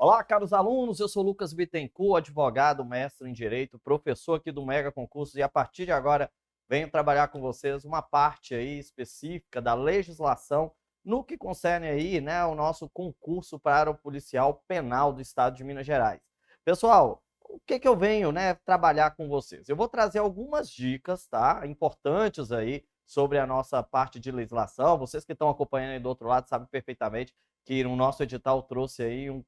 Olá, caros alunos, eu sou Lucas Bittencourt, advogado, mestre em Direito, professor aqui do Mega Concursos e a partir de agora venho trabalhar com vocês uma parte aí específica da legislação no que concerne aí, né, o nosso concurso para o policial penal do estado de Minas Gerais. Pessoal, o que eu venho, né, trabalhar com vocês? Eu vou trazer algumas dicas, tá, importantes aí sobre a nossa parte de legislação. Vocês que estão acompanhando aí do outro lado sabem perfeitamente que no nosso edital trouxe aí um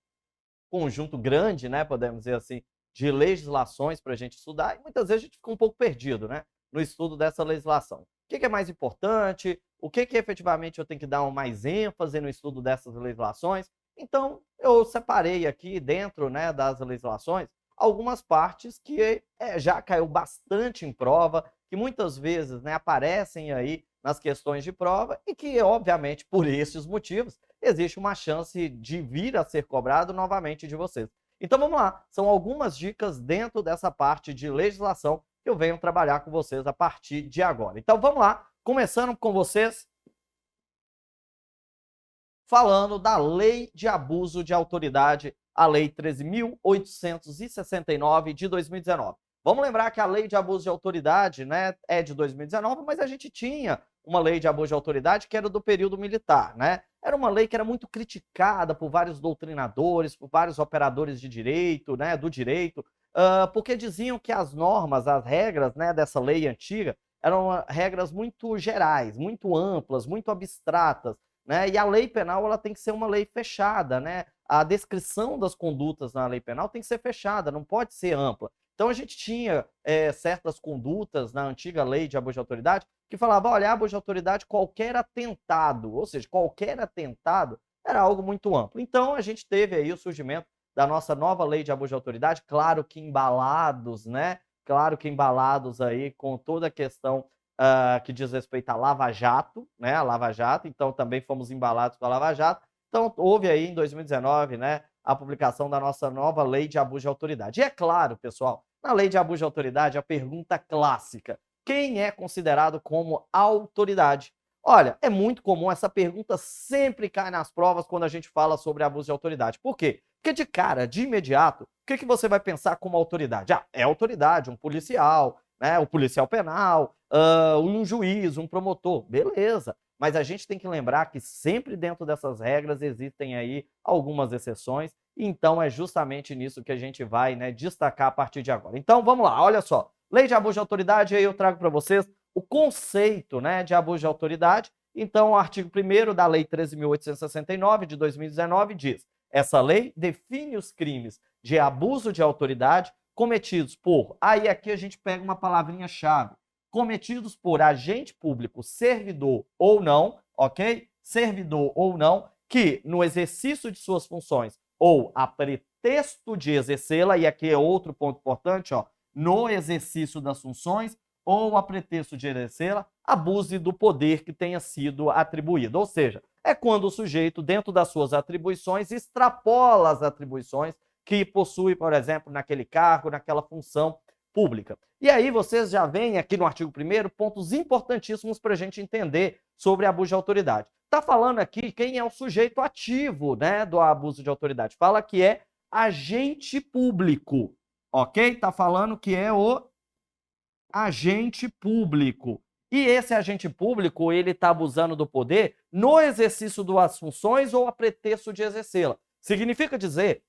conjunto grande, né, podemos dizer assim, de legislações para a gente estudar, e muitas vezes a gente fica um pouco perdido, né, no estudo dessa legislação. O que é mais importante? O que efetivamente eu tenho que dar mais ênfase no estudo dessas legislações? Então, eu separei aqui dentro, né, das legislações algumas partes que já caiu bastante em prova, que muitas vezes, né, aparecem aí nas questões de prova e que, obviamente, por esses motivos, existe uma chance de vir a ser cobrado novamente de vocês. Então vamos lá, são algumas dicas dentro dessa parte de legislação que eu venho trabalhar com vocês a partir de agora. Então vamos lá, começando com vocês, falando da Lei de Abuso de Autoridade, a Lei 13.869 de 2019. Vamos lembrar que a Lei de Abuso de Autoridade, né, é de 2019, mas a gente tinha uma Lei de Abuso de Autoridade que era do período militar, né? Era uma lei que era muito criticada por vários doutrinadores, por vários operadores de direito, né, do direito, porque diziam que as normas, as regras, né, dessa lei antiga eram regras muito gerais, muito amplas, muito abstratas, né? E a lei penal ela tem que ser uma lei fechada, né? A descrição das condutas na lei penal tem que ser fechada, não pode ser ampla. Então a gente tinha certas condutas na antiga lei de abuso de autoridade que falava, olha, abuso de autoridade, qualquer atentado, ou seja, qualquer atentado era algo muito amplo. Então a gente teve aí o surgimento da nossa nova lei de abuso de autoridade, claro que embalados, né? Claro que embalados aí com toda a questão que diz respeito à Lava Jato, né? A Lava Jato, então também fomos embalados com a Lava Jato. Então houve aí em 2019, né, a publicação da nossa nova lei de abuso de autoridade. E é claro, pessoal, na lei de abuso de autoridade, a pergunta clássica: quem é considerado como autoridade? Olha, é muito comum, essa pergunta sempre cai nas provas quando a gente fala sobre abuso de autoridade. Por quê? Porque de cara, de imediato, o que você vai pensar como autoridade? Ah, é autoridade, um policial, né, o policial penal, um juiz, um promotor, beleza. Mas a gente tem que lembrar que sempre dentro dessas regras existem aí algumas exceções, então é justamente nisso que a gente vai, né, destacar a partir de agora. Então vamos lá, olha só, lei de abuso de autoridade, aí eu trago para vocês o conceito, né, de abuso de autoridade. Então o artigo 1º da lei 13.869 de 2019 diz: essa lei define os crimes de abuso de autoridade cometidos por, aí aqui a gente pega uma palavrinha-chave, cometidos por agente público, servidor ou não, ok? Servidor ou não, que no exercício de suas funções ou a pretexto de exercê-la, e aqui é outro ponto importante, ó, no exercício das funções ou a pretexto de exercê-la, abuse do poder que tenha sido atribuído. Ou seja, é quando o sujeito, dentro das suas atribuições, extrapola as atribuições que possui, por exemplo, naquele cargo, naquela função pública. E aí vocês já veem aqui no artigo 1º pontos importantíssimos para a gente entender sobre abuso de autoridade. Está falando aqui quem é o sujeito ativo, né, do abuso de autoridade. Fala que é agente público, ok? Está falando que é o agente público. E esse agente público, ele está abusando do poder no exercício das funções ou a pretexto de exercê-la. Significa dizer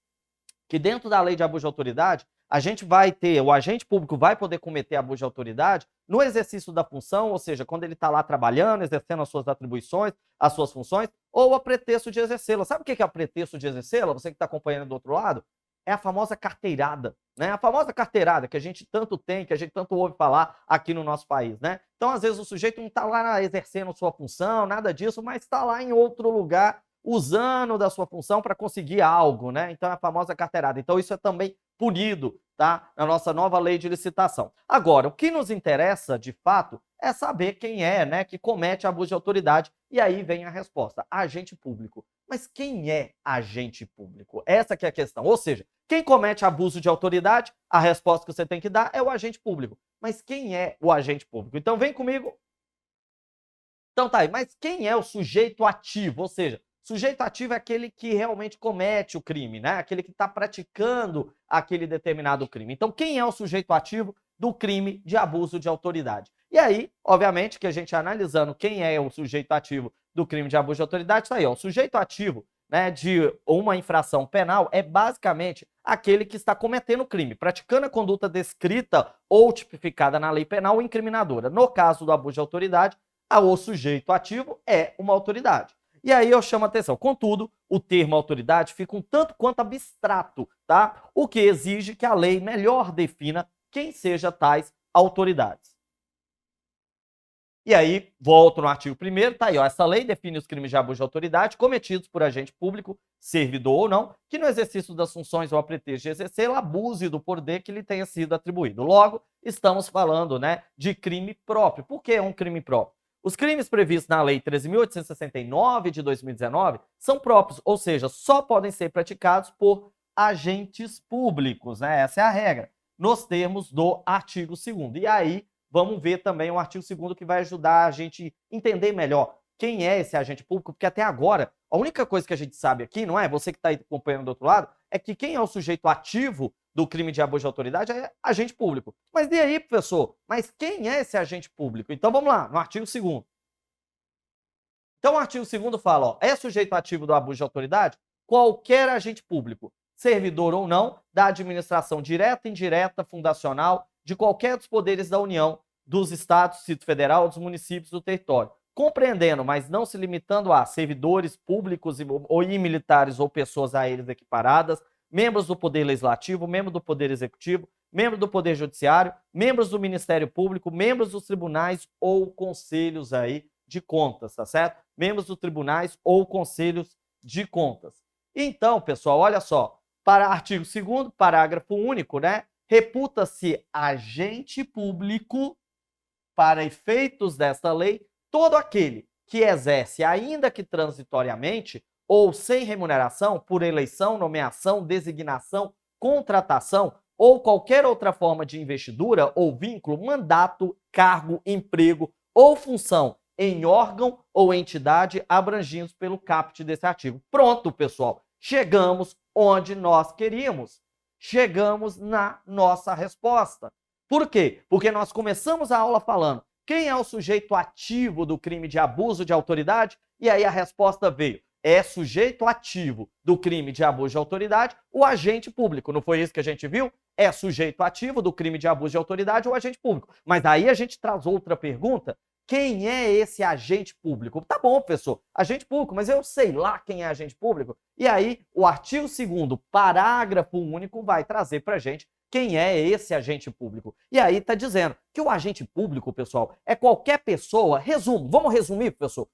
que dentro da lei de abuso de autoridade, a gente vai ter, o agente público vai poder cometer abuso de autoridade no exercício da função, ou seja, quando ele está lá trabalhando, exercendo as suas atribuições, as suas funções, ou a pretexto de exercê-la. Sabe o que é a pretexto de exercê-la? Você que está acompanhando do outro lado? É a famosa carteirada, né? A famosa carteirada que a gente tanto tem, que a gente tanto ouve falar aqui no nosso país, né? Então, às vezes, o sujeito não está lá exercendo sua função, nada disso, mas está lá em outro lugar, usando da sua função para conseguir algo, né? Então é a famosa carteirada. Então isso é também punido, tá? Na nossa nova lei de licitação. Agora, o que nos interessa, de fato, é saber quem é, né, que comete abuso de autoridade. E aí vem a resposta: agente público. Mas quem é agente público? Essa que é a questão. Ou seja, quem comete abuso de autoridade, a resposta que você tem que dar é o agente público. Mas quem é o agente público? Então vem comigo. Então tá aí, mas quem é o sujeito ativo? Ou seja, Sujeito ativo é aquele que realmente comete o crime, né? Aquele que está praticando aquele determinado crime. Então, quem é o sujeito ativo do crime de abuso de autoridade? E aí, obviamente, que a gente analisando quem é o sujeito ativo do crime de abuso de autoridade, está aí, ó. O sujeito ativo, né, de uma infração penal é basicamente aquele que está cometendo o crime, praticando a conduta descrita ou tipificada na lei penal incriminadora. No caso do abuso de autoridade, o sujeito ativo é uma autoridade. E aí eu chamo a atenção. Contudo, o termo autoridade fica um tanto quanto abstrato, tá? O que exige que a lei melhor defina quem seja tais autoridades. E aí, volto no artigo 1º, tá aí, ó, essa lei define os crimes de abuso de autoridade cometidos por agente público, servidor ou não, que no exercício das funções ou a pretexto de exercê-la abuse do poder que lhe tenha sido atribuído. Logo, estamos falando, né, de crime próprio. Por que é um crime próprio? Os crimes previstos na Lei 13.869 de 2019 são próprios, ou seja, só podem ser praticados por agentes públicos, né? Essa é a regra, nos termos do artigo 2º. E aí, vamos ver também o artigo 2º que vai ajudar a gente entender melhor quem é esse agente público, porque até agora, a única coisa que a gente sabe aqui, não é? Você que está aí acompanhando do outro lado, é que quem é o sujeito ativo do crime de abuso de autoridade é agente público. Mas e aí, professor? Mas quem é esse agente público? Então vamos lá, no artigo 2º. Então o artigo 2º fala, ó, é sujeito ativo do abuso de autoridade qualquer agente público, servidor ou não, da administração direta, indireta, fundacional, de qualquer dos poderes da União, dos estados, Distrito Federal, dos municípios do território, compreendendo, mas não se limitando a servidores públicos e militares ou pessoas a eles equiparadas, membros do Poder Legislativo, membros do Poder Executivo, membros do Poder Judiciário, membros do Ministério Público, membros dos tribunais ou conselhos aí de contas, tá certo? Membros dos tribunais ou conselhos de contas. Então, pessoal, olha só, para artigo 2º, parágrafo único, né? Reputa-se agente público, para efeitos desta lei, todo aquele que exerce, ainda que transitoriamente, ou sem remuneração, por eleição, nomeação, designação, contratação ou qualquer outra forma de investidura ou vínculo, mandato, cargo, emprego ou função em órgão ou entidade abrangidos pelo caput desse artigo. Pronto, pessoal. Chegamos onde nós queríamos. Chegamos na nossa resposta. Por quê? Porque nós começamos a aula falando quem é o sujeito ativo do crime de abuso de autoridade e aí a resposta veio. É sujeito ativo do crime de abuso de autoridade o agente público. Não foi isso que a gente viu? É sujeito ativo do crime de abuso de autoridade o agente público. Mas aí a gente traz outra pergunta. Quem é esse agente público? Tá bom, professor, agente público, mas eu sei lá quem é agente público. E aí o artigo 2º, parágrafo único, vai trazer pra gente quem é esse agente público. E aí está dizendo que o agente público, pessoal, é qualquer pessoa, resumo, vamos resumir, professor,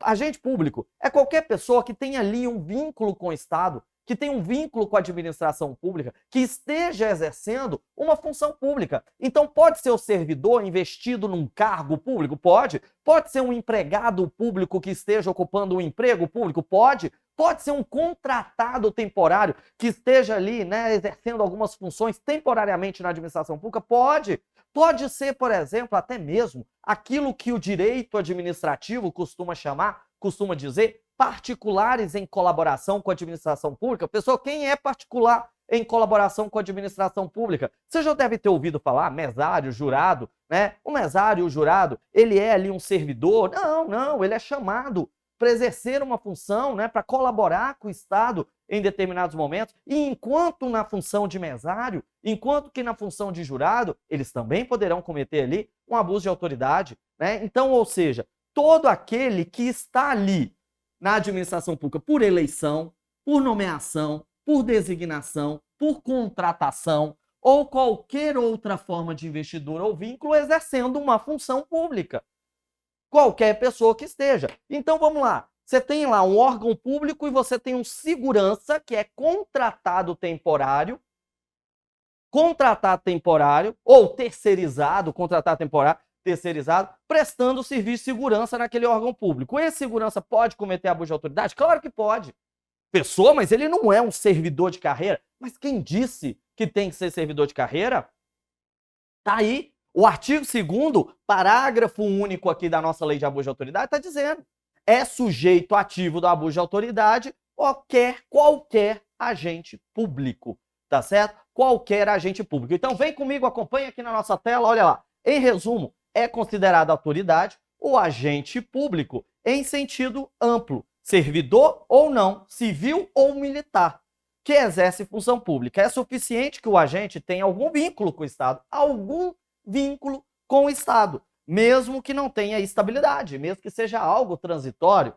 agente público é qualquer pessoa que tenha ali um vínculo com o Estado, que tenha um vínculo com a administração pública, que esteja exercendo uma função pública. Então pode ser o servidor investido num cargo público? Pode. Pode ser um empregado público que esteja ocupando um emprego público? Pode. Pode ser um contratado temporário que esteja ali, né, exercendo algumas funções temporariamente na administração pública? Pode. Pode ser, por exemplo, até mesmo aquilo que o direito administrativo costuma dizer, particulares em colaboração com a administração pública. Pessoal, quem é particular em colaboração com a administração pública? Você já deve ter ouvido falar, mesário, jurado, né? O mesário, o jurado, ele é ali um servidor? Não, ele é chamado para exercer uma função, né, para colaborar com o Estado em determinados momentos, e enquanto na função de mesário, enquanto que na função de jurado, eles também poderão cometer ali um abuso de autoridade, né? Então, ou seja, todo aquele que está ali na administração pública por eleição, por nomeação, por designação, por contratação ou qualquer outra forma de investidura ou vínculo exercendo uma função pública. Qualquer pessoa que esteja. Então vamos lá. Você tem lá um órgão público e você tem um segurança que é contratado temporário ou terceirizado, contratado temporário, terceirizado, prestando serviço de segurança naquele órgão público. Esse segurança pode cometer abuso de autoridade? Claro que pode. Pessoa, mas ele não é um servidor de carreira. Mas quem disse que tem que ser servidor de carreira? Tá aí. O artigo 2º, parágrafo único aqui da nossa lei de abuso de autoridade, está dizendo. é sujeito ativo do abuso de autoridade qualquer agente público, tá certo? Qualquer agente público. Então vem comigo, acompanha aqui na nossa tela, olha lá. Em resumo, é considerado autoridade o agente público em sentido amplo, servidor ou não, civil ou militar, que exerce função pública. É suficiente que o agente tenha algum vínculo com o Estado, mesmo que não tenha estabilidade, mesmo que seja algo transitório,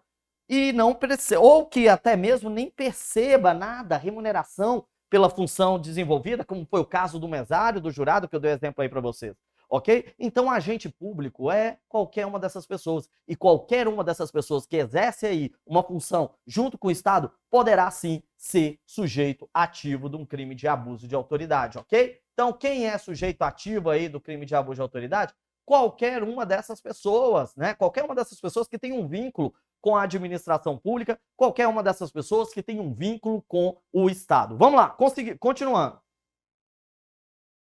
e não ou que até mesmo nem perceba nada, remuneração pela função desenvolvida, como foi o caso do mesário, do jurado, que eu dei exemplo aí para vocês. Ok? Então, agente público é qualquer uma dessas pessoas. E qualquer uma dessas pessoas que exerce aí uma função junto com o Estado poderá sim ser sujeito ativo de um crime de abuso de autoridade, ok? Então, quem é sujeito ativo aí do crime de abuso de autoridade? Qualquer uma dessas pessoas, né? Qualquer uma dessas pessoas que tem um vínculo com a administração pública, qualquer uma dessas pessoas que tem um vínculo com o Estado. Vamos lá, continuando.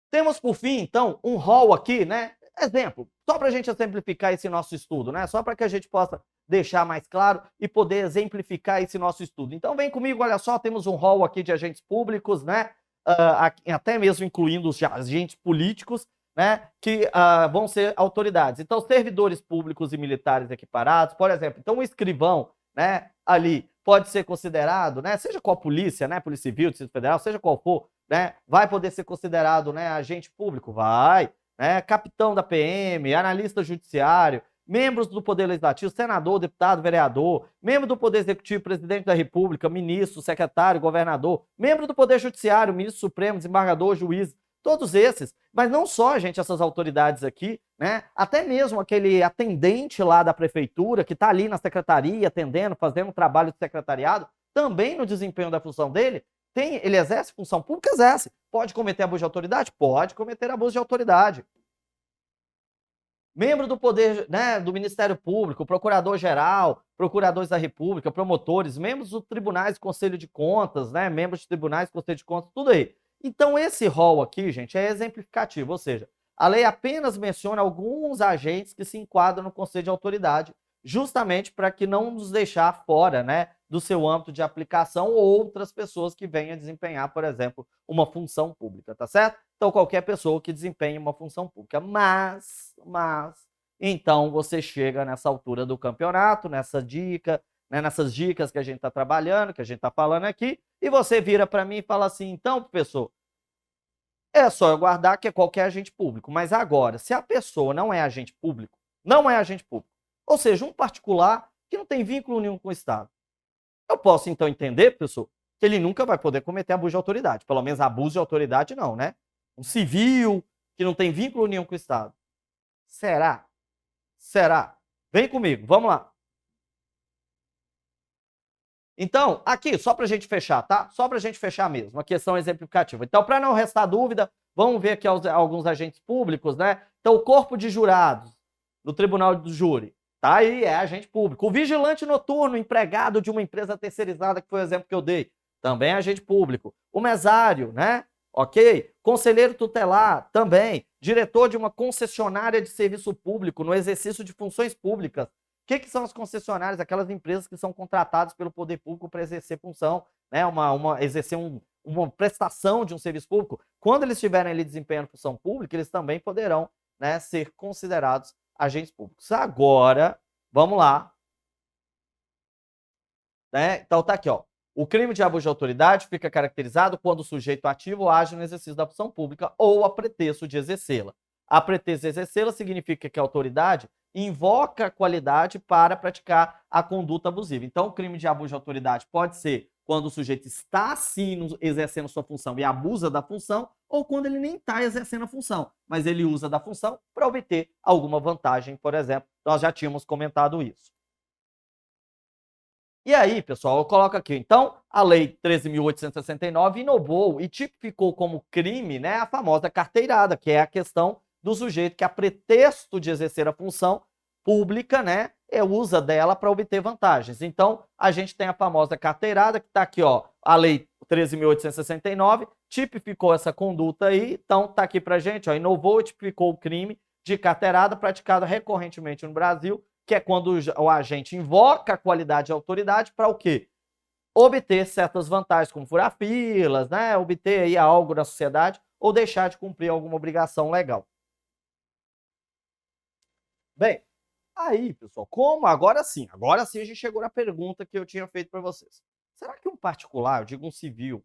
Temos, por fim, então, um rol aqui, né? Exemplo, só para a gente exemplificar esse nosso estudo, né? Só para que a gente possa deixar mais claro e poder exemplificar esse nosso estudo. Então, vem comigo, olha só, temos um rol aqui de agentes públicos, né? Até mesmo incluindo os agentes políticos, né? Que vão ser autoridades. Então, servidores públicos e militares equiparados, por exemplo, então, um escrivão, né? Ali pode ser considerado, né? Seja qual polícia, né? Polícia Civil, Distrito Federal, seja qual for, né, vai poder ser considerado, né, agente público? Vai. Né, capitão da PM, analista judiciário, membros do Poder Legislativo, senador, deputado, vereador, membro do Poder Executivo, presidente da República, ministro, secretário, governador, membro do Poder Judiciário, ministro supremo, desembargador, juiz, todos esses. Mas não só, gente, essas autoridades aqui, né, até mesmo aquele atendente lá da prefeitura que está ali na secretaria atendendo, fazendo um trabalho de secretariado, também no desempenho da função dele, ele exerce função pública? Exerce. Pode cometer abuso de autoridade? Pode cometer abuso de autoridade. Membro do Poder, né, do Ministério Público, Procurador-Geral, Procuradores da República, promotores, membros dos tribunais, Conselho de Contas, né, membros de tribunais, Conselho de Contas, tudo aí. Então, esse rol aqui, gente, é exemplificativo, ou seja, a lei apenas menciona alguns agentes que se enquadram no Conselho de Autoridade, justamente para que não nos deixar fora, né, do seu âmbito de aplicação outras pessoas que venham desempenhar, por exemplo, uma função pública, tá certo? Então, qualquer pessoa que desempenhe uma função pública. Mas, então você chega nessa altura do campeonato, nessa dica, né, nessas dicas que a gente está trabalhando, que a gente está falando aqui, e você vira para mim e fala assim, então, professor, é só eu guardar que é qualquer agente público. Mas agora, se a pessoa não é agente público, ou seja, um particular que não tem vínculo nenhum com o Estado, eu posso, então, entender, professor, que ele nunca vai poder cometer abuso de autoridade. Pelo menos abuso de autoridade não, né? Um civil que não tem vínculo nenhum com o Estado. Será? Será? Vem comigo, vamos lá. Então, aqui, só para a gente fechar, tá? Só para a gente fechar mesmo, uma questão exemplificativa. Então, para não restar dúvida, vamos ver aqui alguns agentes públicos, né? Então, o corpo de jurados do Tribunal do Júri, tá aí, é agente público. O vigilante noturno, empregado de uma empresa terceirizada, que foi o exemplo que eu dei, também é agente público. O mesário, né? Ok? Conselheiro tutelar, também. Diretor de uma concessionária de serviço público no exercício de funções públicas. O que são as concessionárias? Aquelas empresas que são contratadas pelo poder público para exercer função, né? Exercer uma prestação de um serviço público. Quando eles estiverem ali desempenhando função pública, eles também poderão, né, ser considerados agentes públicos. Agora, vamos lá. Né? Então tá aqui, ó. O crime de abuso de autoridade fica caracterizado quando o sujeito ativo age no exercício da função pública ou a pretexto de exercê-la. A pretexto de exercê-la significa que a autoridade invoca a qualidade para praticar a conduta abusiva. Então, o crime de abuso de autoridade pode ser quando o sujeito está sim exercendo sua função e abusa da função, ou quando ele nem está exercendo a função, mas ele usa da função para obter alguma vantagem, por exemplo. Nós já tínhamos comentado isso. E aí, pessoal, eu coloco aqui, então, a Lei 13.869 inovou e tipificou como crime, né, a famosa carteirada, que é a questão do sujeito que, a pretexto de exercer a função pública, né, usa dela para obter vantagens. Então, a gente tem a famosa carteirada, que está aqui, ó, a Lei 13.869 tipificou essa conduta aí, então está aqui para a gente, ó, inovou e tipificou o crime de carteirada praticado recorrentemente no Brasil, que é quando o agente invoca a qualidade de autoridade para o quê? Obter certas vantagens, como furar filas, né? Obter aí algo na sociedade ou deixar de cumprir alguma obrigação legal. Bem, aí, pessoal, como agora sim a gente chegou na pergunta que eu tinha feito para vocês. Será que um particular, eu digo um civil,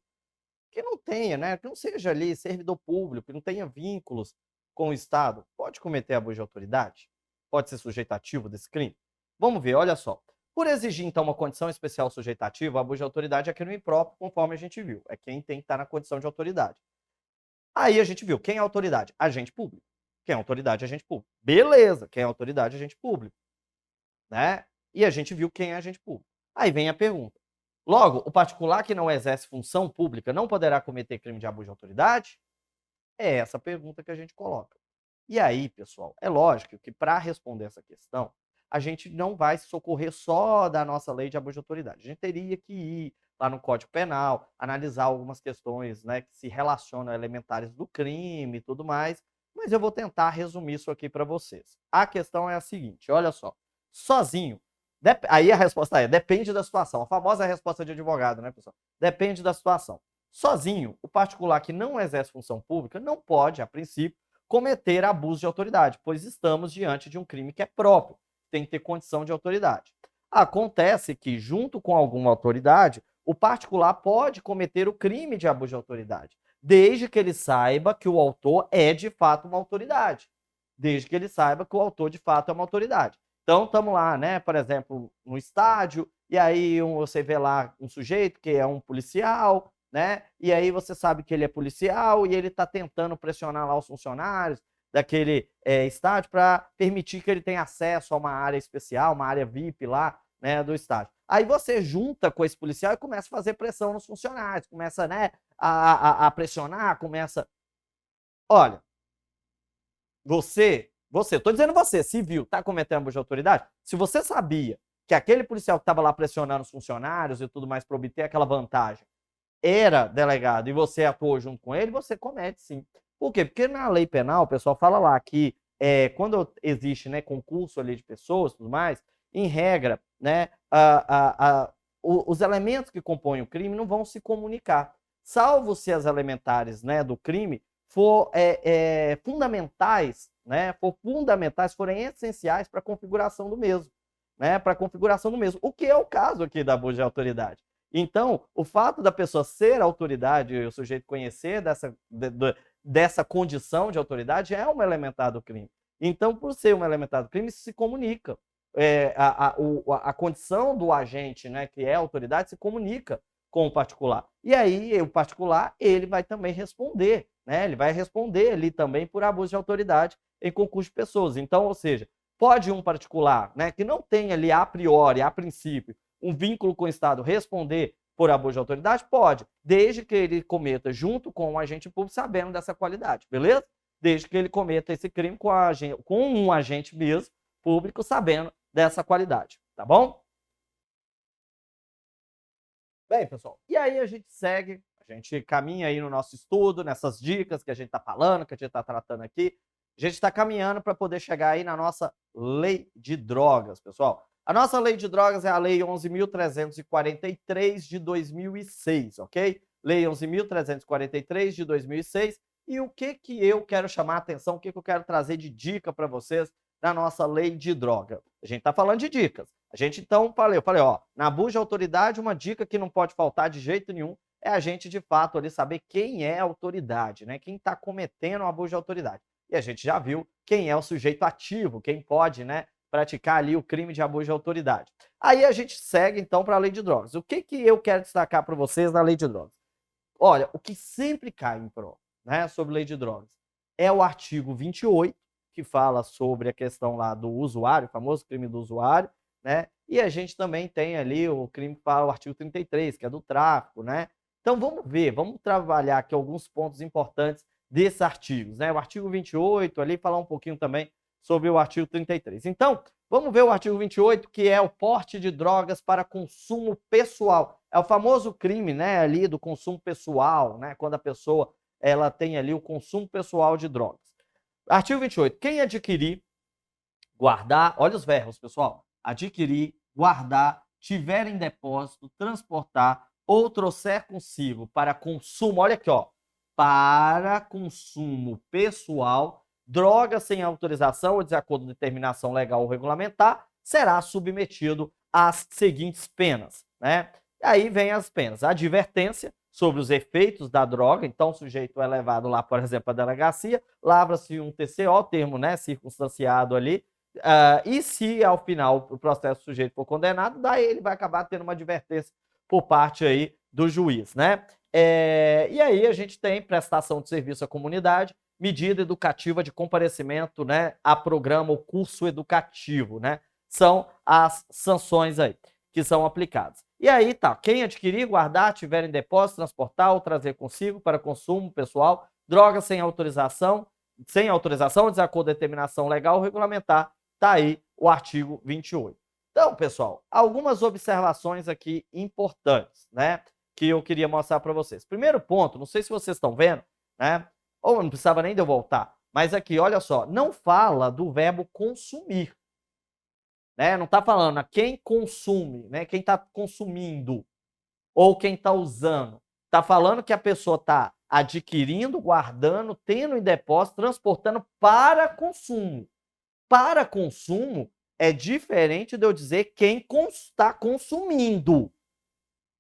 que não tenha, né, que não seja ali servidor público, que não tenha vínculos com o Estado, pode cometer abuso de autoridade? Pode ser sujeitativo desse crime? Vamos ver, olha só. Por exigir, então, uma condição especial sujeitativa, o abuso de autoridade é crime impróprio, conforme a gente viu. É quem tem que estar na condição de autoridade. Aí a gente viu, quem é autoridade? Agente público. Quem é autoridade? Agente público. Beleza, quem é autoridade? Agente público. Né? E a gente viu quem é agente público. Aí vem a pergunta. Logo, o particular que não exerce função pública não poderá cometer crime de abuso de autoridade? É essa a pergunta que a gente coloca. E aí, pessoal, é lógico que para responder essa questão, a gente não vai se socorrer só da nossa lei de abuso de autoridade. A gente teria que ir lá no Código Penal, analisar algumas questões, né, que se relacionam a elementares do crime e tudo mais, mas eu vou tentar resumir isso aqui para vocês. A questão é a seguinte, olha só, sozinho, aí a resposta é, depende da situação, a famosa resposta de advogado, né, pessoal? Depende da situação. Sozinho, o particular que não exerce função pública não pode, a princípio, cometer abuso de autoridade, pois estamos diante de um crime que é próprio, tem que ter condição de autoridade. Acontece que, junto com alguma autoridade, o particular pode cometer o crime de abuso de autoridade, desde que ele saiba que o autor é de fato uma autoridade. Desde que ele saiba que o autor de fato é uma autoridade. Então, estamos lá, né, por exemplo, no estádio, e aí você vê lá um sujeito que é um policial, né? E aí você sabe que ele é policial e ele está tentando pressionar lá os funcionários daquele estádio para permitir que ele tenha acesso a uma área especial, uma área VIP lá, né, do estádio. Aí você junta com esse policial e começa a fazer pressão nos funcionários, começa, né, a pressionar, começa... Olha, tô dizendo você, civil, tá cometendo abuso de autoridade? Se você sabia que aquele policial que estava lá pressionando os funcionários e tudo mais para obter aquela vantagem era delegado e você atuou junto com ele, você comete sim. Por quê? Porque na lei penal, o pessoal fala lá que quando existe, né, concurso ali de pessoas e tudo mais, em regra, né, os elementos que compõem o crime não vão se comunicar, salvo se as elementares, né, do crime for fundamentais, né, forem essenciais para a configuração do mesmo, né, para a configuração do mesmo, o que é o caso aqui da abuso de autoridade. Então, o fato da pessoa ser autoridade e o sujeito conhecer dessa condição de autoridade é uma elementar do crime. Então, por ser uma elementar do crime, isso se comunica. A condição do agente, né, que é autoridade, se comunica com o particular. E aí, o particular, ele vai também responder, né? Ele vai responder ali também por abuso de autoridade em concurso de pessoas. Então, ou seja, pode um particular, né, que não tem ali a priori, a princípio, um vínculo com o Estado responder por abuso de autoridade? Pode, desde que ele cometa junto com um agente público sabendo dessa qualidade, beleza? Desde que ele cometa esse crime com um agente mesmo público sabendo dessa qualidade, tá bom? Bem, pessoal, e aí a gente segue, a gente caminha aí no nosso estudo, nessas dicas que a gente está falando, que a gente está tratando aqui, a gente está caminhando para poder chegar aí na nossa lei de drogas, pessoal. A nossa lei de drogas é a Lei 11.343 de 2006, ok? Lei 11.343 de 2006. E o que eu quero chamar a atenção, o que eu quero trazer de dica para vocês na nossa lei de droga? A gente está falando de dicas. A gente, então, eu falei, ó, na abuso de autoridade, uma dica que não pode faltar de jeito nenhum é a gente, de fato, ali saber quem é a autoridade, né? Quem está cometendo o abuso de autoridade. E a gente já viu quem é o sujeito ativo, quem pode, né, praticar ali o crime de abuso de autoridade. Aí a gente segue, então, para a lei de drogas. O que eu quero destacar para vocês na lei de drogas? Olha, o que sempre cai em prova, né, sobre lei de drogas é o artigo 28, que fala sobre a questão lá do usuário, o famoso crime do usuário, né? E a gente também tem ali o crime que fala o artigo 33, que é do tráfico, né? Então vamos trabalhar aqui alguns pontos importantes desses artigos, né? O artigo 28 ali, falar um pouquinho também sobre o artigo 33. Então, vamos ver o artigo 28, que é o porte de drogas para consumo pessoal. É o famoso crime, né, ali do consumo pessoal, né, quando a pessoa ela tem ali o consumo pessoal de drogas. Artigo 28. Quem adquirir guardar, olha os verbos, pessoal, adquirir, guardar, tiver em depósito, transportar ou trouxer consigo para consumo, olha aqui, ó, para consumo pessoal, droga sem autorização ou de acordo com determinação legal ou regulamentar, será submetido às seguintes penas, né? Aí vem as penas, advertência sobre os efeitos da droga, então o sujeito é levado lá, por exemplo, à delegacia, lavra-se um TCO, termo, né, circunstanciado ali, e se ao final o processo do sujeito for condenado, daí ele vai acabar tendo uma advertência por parte aí do juiz, né? E aí a gente tem prestação de serviço à comunidade, medida educativa de comparecimento, né, a programa ou curso educativo, né? São as sanções aí que são aplicadas. E aí tá, quem adquirir, guardar, tiver em depósito, transportar ou trazer consigo para consumo pessoal, droga sem autorização, desacordo com determinação legal ou regulamentar, tá aí o artigo 28. Então, pessoal, algumas observações aqui importantes, né, que eu queria mostrar para vocês. Primeiro ponto, não sei se vocês estão vendo, né, ou não precisava nem de eu voltar, mas aqui, olha só, não fala do verbo consumir. Né? Não está falando quem consome, né? Quem está consumindo ou quem está usando. Está falando que a pessoa está adquirindo, guardando, tendo em depósito, transportando para consumo. Para consumo é diferente de eu dizer quem está consumindo.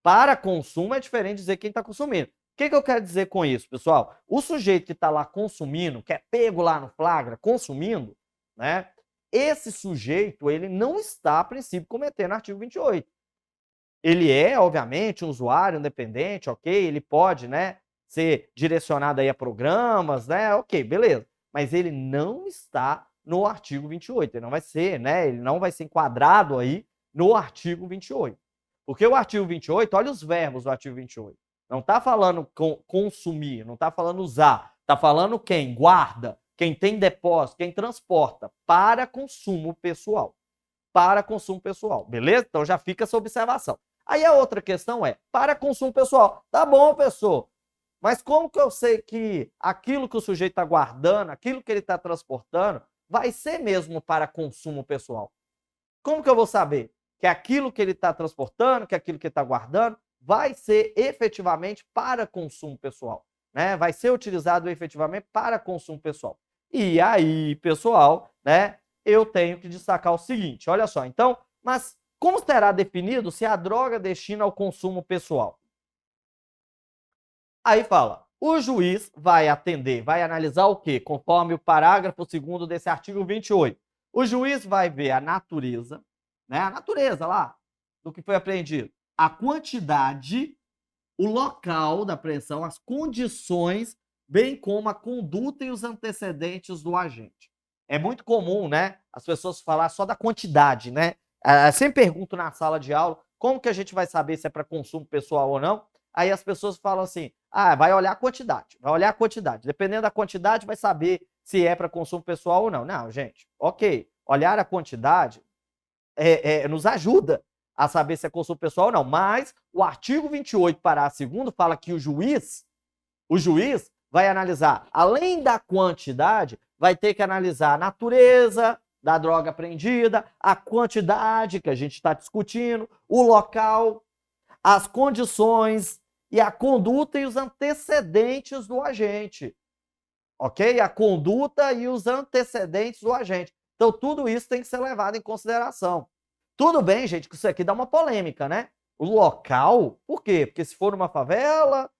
Para consumo é diferente de dizer quem está consumindo. O que eu quero dizer com isso, pessoal? O sujeito que está lá consumindo, que é pego lá no flagra, consumindo, né? Esse sujeito, ele não está, a princípio, cometendo o artigo 28. Ele é, obviamente, um usuário independente, ok? Ele pode, né, ser direcionado aí a programas, né? Ok, beleza. Mas ele não está no artigo 28. Ele não vai ser, né? Ele não vai ser enquadrado aí no artigo 28. Porque o artigo 28, olha os verbos do artigo 28. Não está falando consumir, não está falando usar. Está falando quem? Guarda. Quem tem depósito, quem transporta para consumo pessoal. Para consumo pessoal, beleza? Então já fica essa observação. Aí a outra questão é, para consumo pessoal. Tá bom, pessoal, mas como que eu sei que aquilo que o sujeito está guardando, aquilo que ele está transportando, vai ser mesmo para consumo pessoal? Como que eu vou saber que aquilo que ele está transportando, que aquilo que ele está guardando, vai ser efetivamente para consumo pessoal? Né? Vai ser utilizado efetivamente para consumo pessoal. E aí, pessoal, né, eu tenho que destacar o seguinte, olha só, então, mas como será definido se a droga destina ao consumo pessoal? Aí fala, o juiz vai atender, vai analisar o quê? Conforme o parágrafo 2º desse artigo 28. O juiz vai ver a natureza, né, a natureza lá, do que foi apreendido, a quantidade, o local da apreensão, as condições, bem como a conduta e os antecedentes do agente. É muito comum, né, as pessoas falar só da quantidade, né? Sempre pergunto na sala de aula, como que a gente vai saber se é para consumo pessoal ou não? Aí as pessoas falam assim, vai olhar a quantidade, vai olhar a quantidade. Dependendo da quantidade, vai saber se é para consumo pessoal ou não. Não, gente, ok, olhar a quantidade nos ajuda a saber se é consumo pessoal ou não, mas o artigo 28, parágrafo 2º, fala que o juiz vai analisar, além da quantidade, vai ter que analisar a natureza da droga apreendida, a quantidade que a gente está discutindo, o local, as condições e a conduta e os antecedentes do agente. Ok? A conduta e os antecedentes do agente. Então, tudo isso tem que ser levado em consideração. Tudo bem, gente, que isso aqui dá uma polêmica, né? O local, por quê? Porque se for numa favela,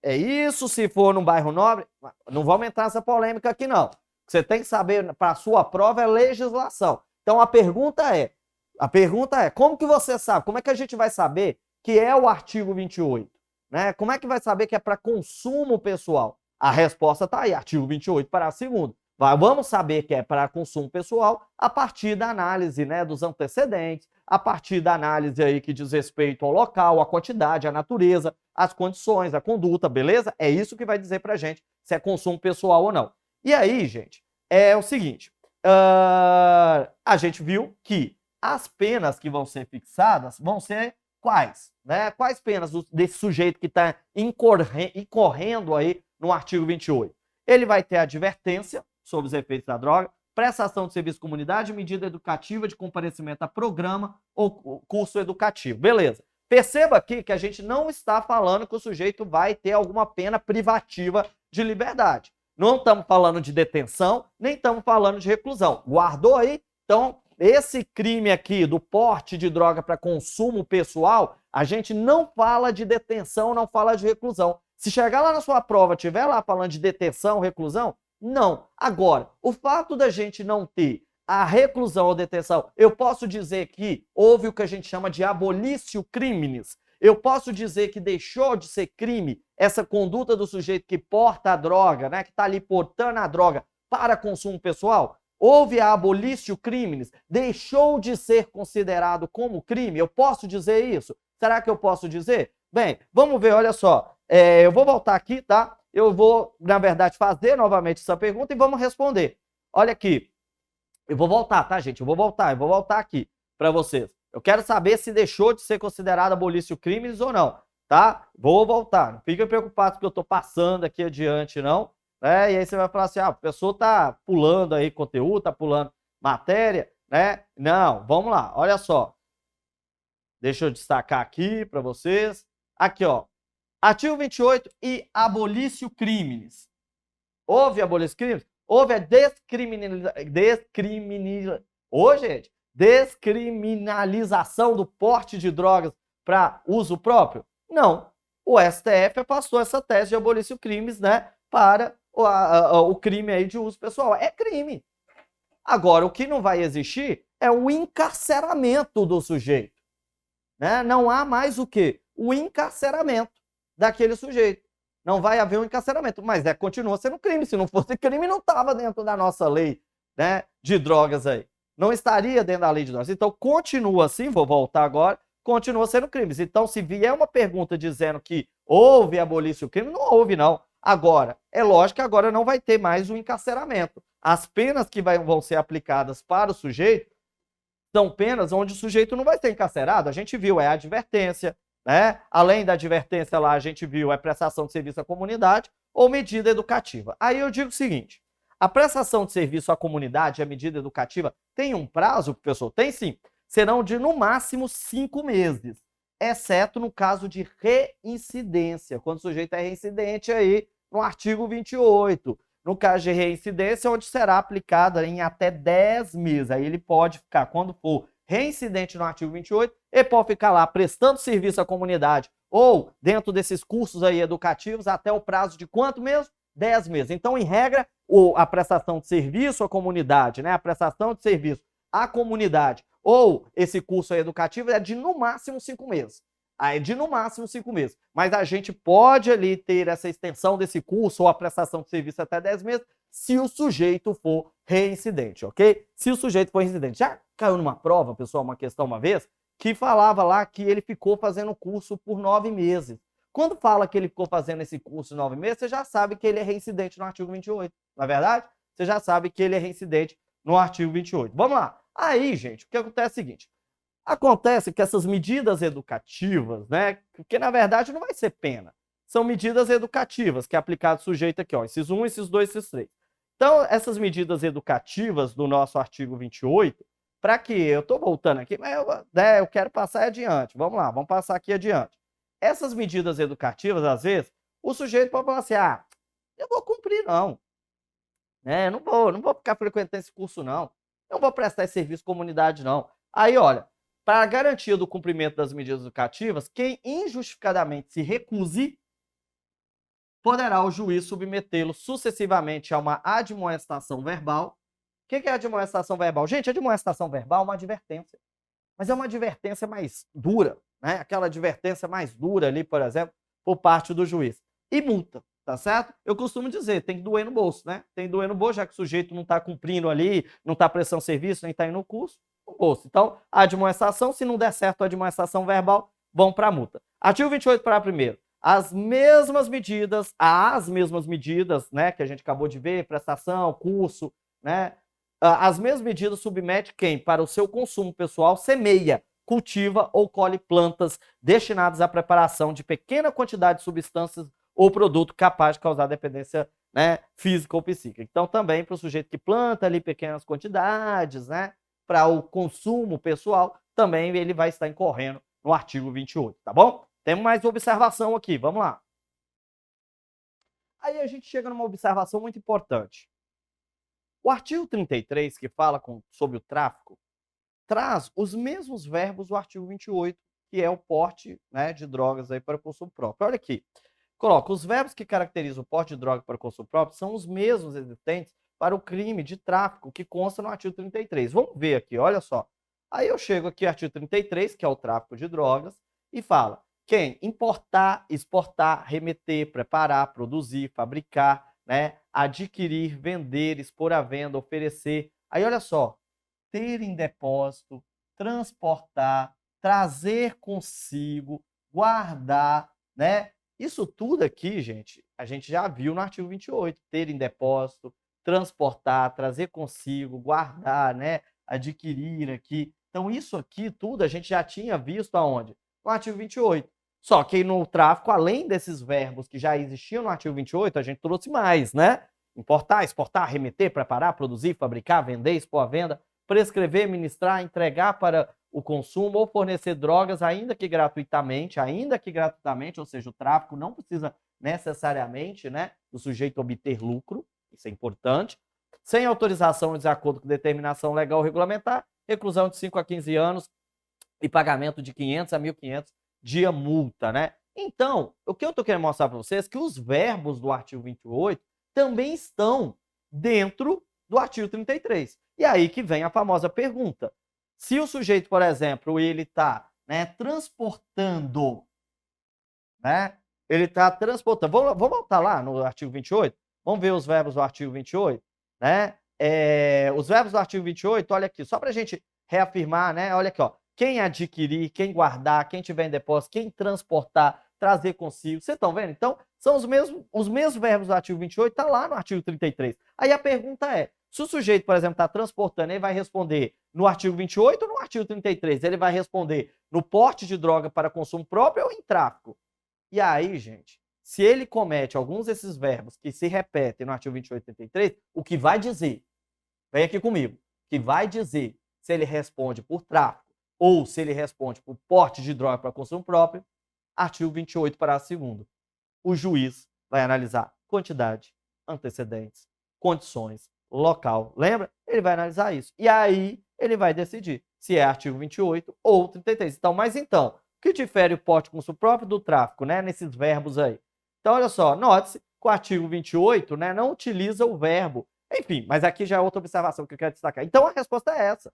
é isso, se for num bairro nobre, não vamos entrar nessa polêmica aqui, não. O que você tem que saber para a sua prova é legislação. Então, a pergunta é, como que você sabe? Como é que a gente vai saber que é o artigo 28? Né? Como é que vai saber que é para consumo pessoal? A resposta está aí, artigo 28, parágrafo 2º. Vamos saber que é para consumo pessoal a partir da análise, né, dos antecedentes, a partir da análise aí que diz respeito ao local, à quantidade, à natureza, às condições, à conduta, beleza? É isso que vai dizer para a gente se é consumo pessoal ou não. E aí, gente, é o seguinte, a gente viu que as penas que vão ser fixadas vão ser quais? Né? Quais penas desse sujeito que está incorrendo aí no artigo 28? Ele vai ter advertência sobre os efeitos da droga, prestação de serviço de comunidade, medida educativa de comparecimento a programa ou curso educativo. Beleza. Perceba aqui que a gente não está falando que o sujeito vai ter alguma pena privativa de liberdade. Não estamos falando de detenção, nem estamos falando de reclusão. Guardou aí? Então, esse crime aqui do porte de droga para consumo pessoal, a gente não fala de detenção, não fala de reclusão. Se chegar lá na sua prova, tiver lá falando de detenção, reclusão, não. Agora, o fato da gente não ter a reclusão ou detenção, eu posso dizer que houve o que a gente chama de abolício criminis. Eu posso dizer que deixou de ser crime essa conduta do sujeito que porta a droga, né, que está ali portando a droga para consumo pessoal? Houve a abolício criminis, deixou de ser considerado como crime? Eu posso dizer isso? Será que eu posso dizer? Bem, vamos ver, olha só. Eu vou voltar aqui, tá? Eu vou, na verdade, fazer novamente essa pergunta e vamos responder. Olha aqui. Eu vou voltar, tá, gente? Eu vou voltar aqui para vocês. Eu quero saber se deixou de ser considerado abolício crimes ou não, tá? Vou voltar. Não fiquem preocupados que eu tô passando aqui adiante, não. Né? E aí você vai falar assim, a pessoa tá pulando aí conteúdo, tá pulando matéria, né? Não, vamos lá, olha só. Deixa eu destacar aqui para vocês. Aqui, ó. Artigo 28 e abolício crimes. Houve abolício crimes? Houve a descriminalização do porte de drogas para uso próprio? Não. O STF afastou essa tese de abolício crimes, né, para o crime aí de uso pessoal. É crime. Agora, o que não vai existir é o encarceramento do sujeito. Né? Não há mais o quê? O encarceramento daquele sujeito. Não vai haver um encarceramento, mas continua sendo crime. Se não fosse crime, não estava dentro da nossa lei, né, de drogas aí. Não estaria dentro da lei de drogas. Então, continua assim, vou voltar agora, continua sendo crime. Então, se vier uma pergunta dizendo que houve abolício crime, não houve, não. Agora, é lógico que agora não vai ter mais o encarceramento. As penas que vão ser aplicadas para o sujeito são penas onde o sujeito não vai ser encarcerado. A gente viu, é a advertência, né? Além da advertência lá, a gente viu a prestação de serviço à comunidade ou medida educativa. Aí eu digo o seguinte, a prestação de serviço à comunidade e a medida educativa tem um prazo, professor? Tem sim. Serão de, no máximo, 5 meses, exceto no caso de reincidência, quando o sujeito é reincidente aí no artigo 28. No caso de reincidência, onde será aplicada em até 10 meses. Aí ele pode ficar, quando for reincidente no artigo 28, ele pode ficar lá prestando serviço à comunidade ou dentro desses cursos aí educativos até o prazo de quanto mesmo? 10 meses. Então, em regra, a prestação de serviço à comunidade, né? A prestação de serviço à comunidade ou esse curso aí educativo é de no máximo 5 meses. Aí de no máximo 5 meses. Mas a gente pode ali ter essa extensão desse curso ou a prestação de serviço até 10 meses se o sujeito for reincidente, ok? Se o sujeito for reincidente. Já caiu numa prova, pessoal, uma questão uma vez, que falava lá que ele ficou fazendo curso por 9 meses. Quando fala que ele ficou fazendo esse curso 9 meses, você já sabe que ele é reincidente no artigo 28. Não é verdade? Você já sabe que ele é reincidente no artigo 28. Vamos lá. Aí, gente, o que acontece é o seguinte. Acontece que essas medidas educativas, né, porque na verdade não vai ser pena, são medidas educativas que é aplicado ao sujeito aqui, ó, esses 1, esses 2, esses 3. Então, essas medidas educativas do nosso artigo 28, para quê? Eu estou voltando aqui, mas eu quero passar adiante. Vamos lá, vamos passar aqui adiante. Essas medidas educativas, às vezes, o sujeito pode falar assim, eu vou cumprir não, né, não vou ficar frequentando esse curso não, não vou prestar esse serviço comunidade não. Aí, olha, para a garantia do cumprimento das medidas educativas, quem injustificadamente se recuse, poderá o juiz submetê-lo sucessivamente a uma admoestação verbal. O que é a admoestação verbal? Gente, a admoestação verbal é uma advertência, mas é uma advertência mais dura, né? Aquela advertência mais dura ali, por exemplo, por parte do juiz. E multa, tá certo? Eu costumo dizer, tem que doer no bolso, né? Tem que doer no bolso, já que o sujeito não está cumprindo ali, não está prestando serviço, nem está indo no curso, no bolso. Então, a admoestação, se não der certo a admoestação verbal, vão para a multa. Artigo 28, parágrafo 1º. As mesmas medidas, né, que a gente acabou de ver, prestação, curso, né, as mesmas medidas submete quem, para o seu consumo pessoal, semeia, cultiva ou colhe plantas destinadas à preparação de pequena quantidade de substâncias ou produto capaz de causar dependência né, física ou psíquica. Então, também para o sujeito que planta ali pequenas quantidades, né, para o consumo pessoal, também ele vai estar incorrendo no artigo 28, tá bom? Temos mais observação aqui, vamos lá. Aí a gente chega numa observação muito importante. O artigo 33, que fala sobre o tráfico, traz os mesmos verbos do artigo 28, que é o porte, né, de drogas aí para consumo próprio. Olha aqui. Coloca, os verbos que caracterizam o porte de droga para consumo próprio são os mesmos existentes para o crime de tráfico que consta no artigo 33. Vamos ver aqui, olha só. Aí eu chego aqui, artigo 33, que é o tráfico de drogas, e fala: quem importar, exportar, remeter, preparar, produzir, fabricar, né, adquirir, vender, expor à venda, oferecer. Aí olha só, ter em depósito, transportar, trazer consigo, guardar, né? Isso tudo aqui, gente, a gente já viu no artigo 28, ter em depósito, transportar, trazer consigo, guardar, né? Adquirir aqui. Então, isso aqui tudo a gente já tinha visto aonde? No artigo 28. Só que no tráfico, além desses verbos que já existiam no artigo 28, a gente trouxe mais, né? Importar, exportar, remeter, preparar, produzir, fabricar, vender, expor à venda, prescrever, ministrar, entregar para o consumo ou fornecer drogas, ainda que gratuitamente, ou seja, o tráfico não precisa necessariamente, né, do sujeito obter lucro, isso é importante, sem autorização ou desacordo com determinação legal ou regulamentar, reclusão de 5 a 15 anos e pagamento de 500 a 1.500 de multa, né? Então, o que eu estou querendo mostrar para vocês é que os verbos do artigo 28 também estão dentro do artigo 33. E aí que vem a famosa pergunta. Se o sujeito, por exemplo, ele está, né, transportando, né? Ele está transportando. Vamos voltar lá no artigo 28? Vamos ver os verbos do artigo 28, né? Os verbos do artigo 28, olha aqui, só para a gente reafirmar, né? Olha aqui, ó. Quem adquirir, quem guardar, quem tiver em depósito, quem transportar, trazer consigo. Vocês estão vendo? Então, são os mesmos verbos do artigo 28, está lá no artigo 33. Aí a pergunta é, se o sujeito, por exemplo, está transportando, ele vai responder no artigo 28 ou no artigo 33? Ele vai responder no porte de droga para consumo próprio ou em tráfico? E aí, gente, se ele comete alguns desses verbos que se repetem no artigo 28 e 33, o que vai dizer, vem aqui comigo, o que vai dizer se ele responde por tráfico ou se ele responde por porte de droga para consumo próprio, artigo 28, parágrafo 2º. O juiz vai analisar quantidade, antecedentes, condições, local. Lembra? Ele vai analisar isso. E aí ele vai decidir se é artigo 28 ou 33. Então, mas então, o que difere o porte com consumo próprio do tráfico, né? Nesses verbos aí. Então, olha só, note-se que o artigo 28, né, não utiliza o verbo. Enfim, mas aqui já é outra observação que eu quero destacar. Então, a resposta é essa.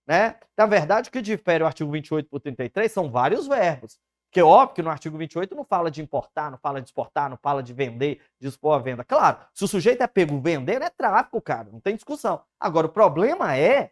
Né? Na verdade, o que difere o artigo 28 por 33 são vários verbos. Porque, óbvio, que no artigo 28 não fala de importar, não fala de exportar, não fala de vender, de expor à venda. Claro, se o sujeito é pego vendendo, é tráfico, cara, não tem discussão. Agora, o problema é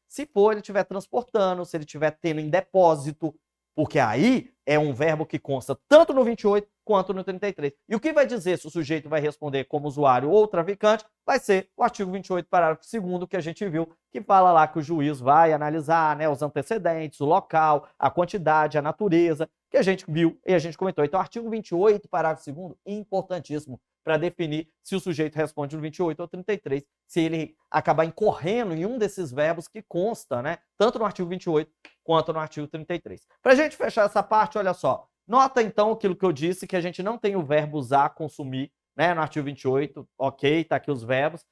se for ele estiver transportando, se ele estiver tendo em depósito, porque aí é um verbo que consta tanto no 28 quanto no 33. E o que vai dizer se o sujeito vai responder como usuário ou traficante vai ser o artigo 28, parágrafo 2º, que a gente viu, que fala lá que o juiz vai analisar, né, os antecedentes, o local, a quantidade, a natureza, que a gente viu e a gente comentou. Então, artigo 28, parágrafo 2º, importantíssimo para definir se o sujeito responde no 28 ou 33, se ele acabar incorrendo em um desses verbos que consta, né, tanto no artigo 28 quanto no artigo 33. Para a gente fechar essa parte, olha só, nota então aquilo que eu disse, que a gente não tem o verbo usar, consumir, né, no artigo 28, ok, tá aqui os verbos.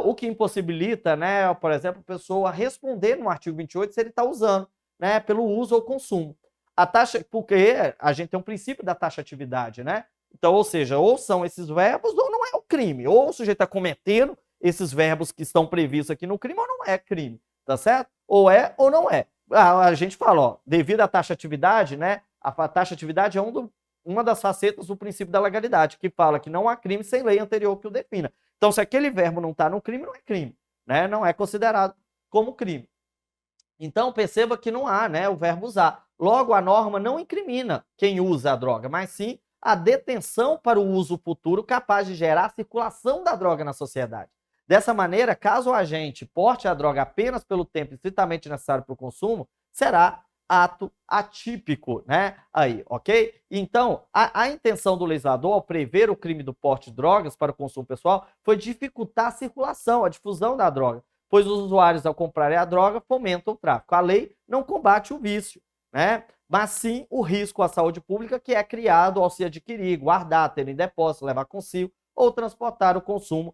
O que impossibilita, né, por exemplo, a pessoa responder no artigo 28 se ele está usando, né, pelo uso ou consumo. A taxa, porque a gente tem um princípio da taxatividade, né? Então, ou seja, ou são esses verbos ou não é o crime. Ou o sujeito está cometendo esses verbos que estão previstos aqui no crime ou não é crime, tá certo? Ou é ou não é. A gente fala, ó, devido à taxatividade, né? A taxatividade é uma das facetas do princípio da legalidade, que fala que não há crime sem lei anterior que o defina. Então, se aquele verbo não está no crime, não é crime, né? Não é considerado como crime. Então, perceba que não há, né, o verbo usar. Logo, a norma não incrimina quem usa a droga, mas sim a detenção para o uso futuro capaz de gerar a circulação da droga na sociedade. Dessa maneira, caso o agente porte a droga apenas pelo tempo estritamente necessário para o consumo, será ato atípico, né? Aí, ok? Então, a intenção do legislador ao prever o crime do porte de drogas para o consumo pessoal foi dificultar a circulação, a difusão da droga, pois os usuários, ao comprarem a droga, fomentam o tráfico. A lei não combate o vício, né? Mas sim o risco à saúde pública que é criado ao se adquirir, guardar, ter em depósito, levar consigo ou transportar o consumo,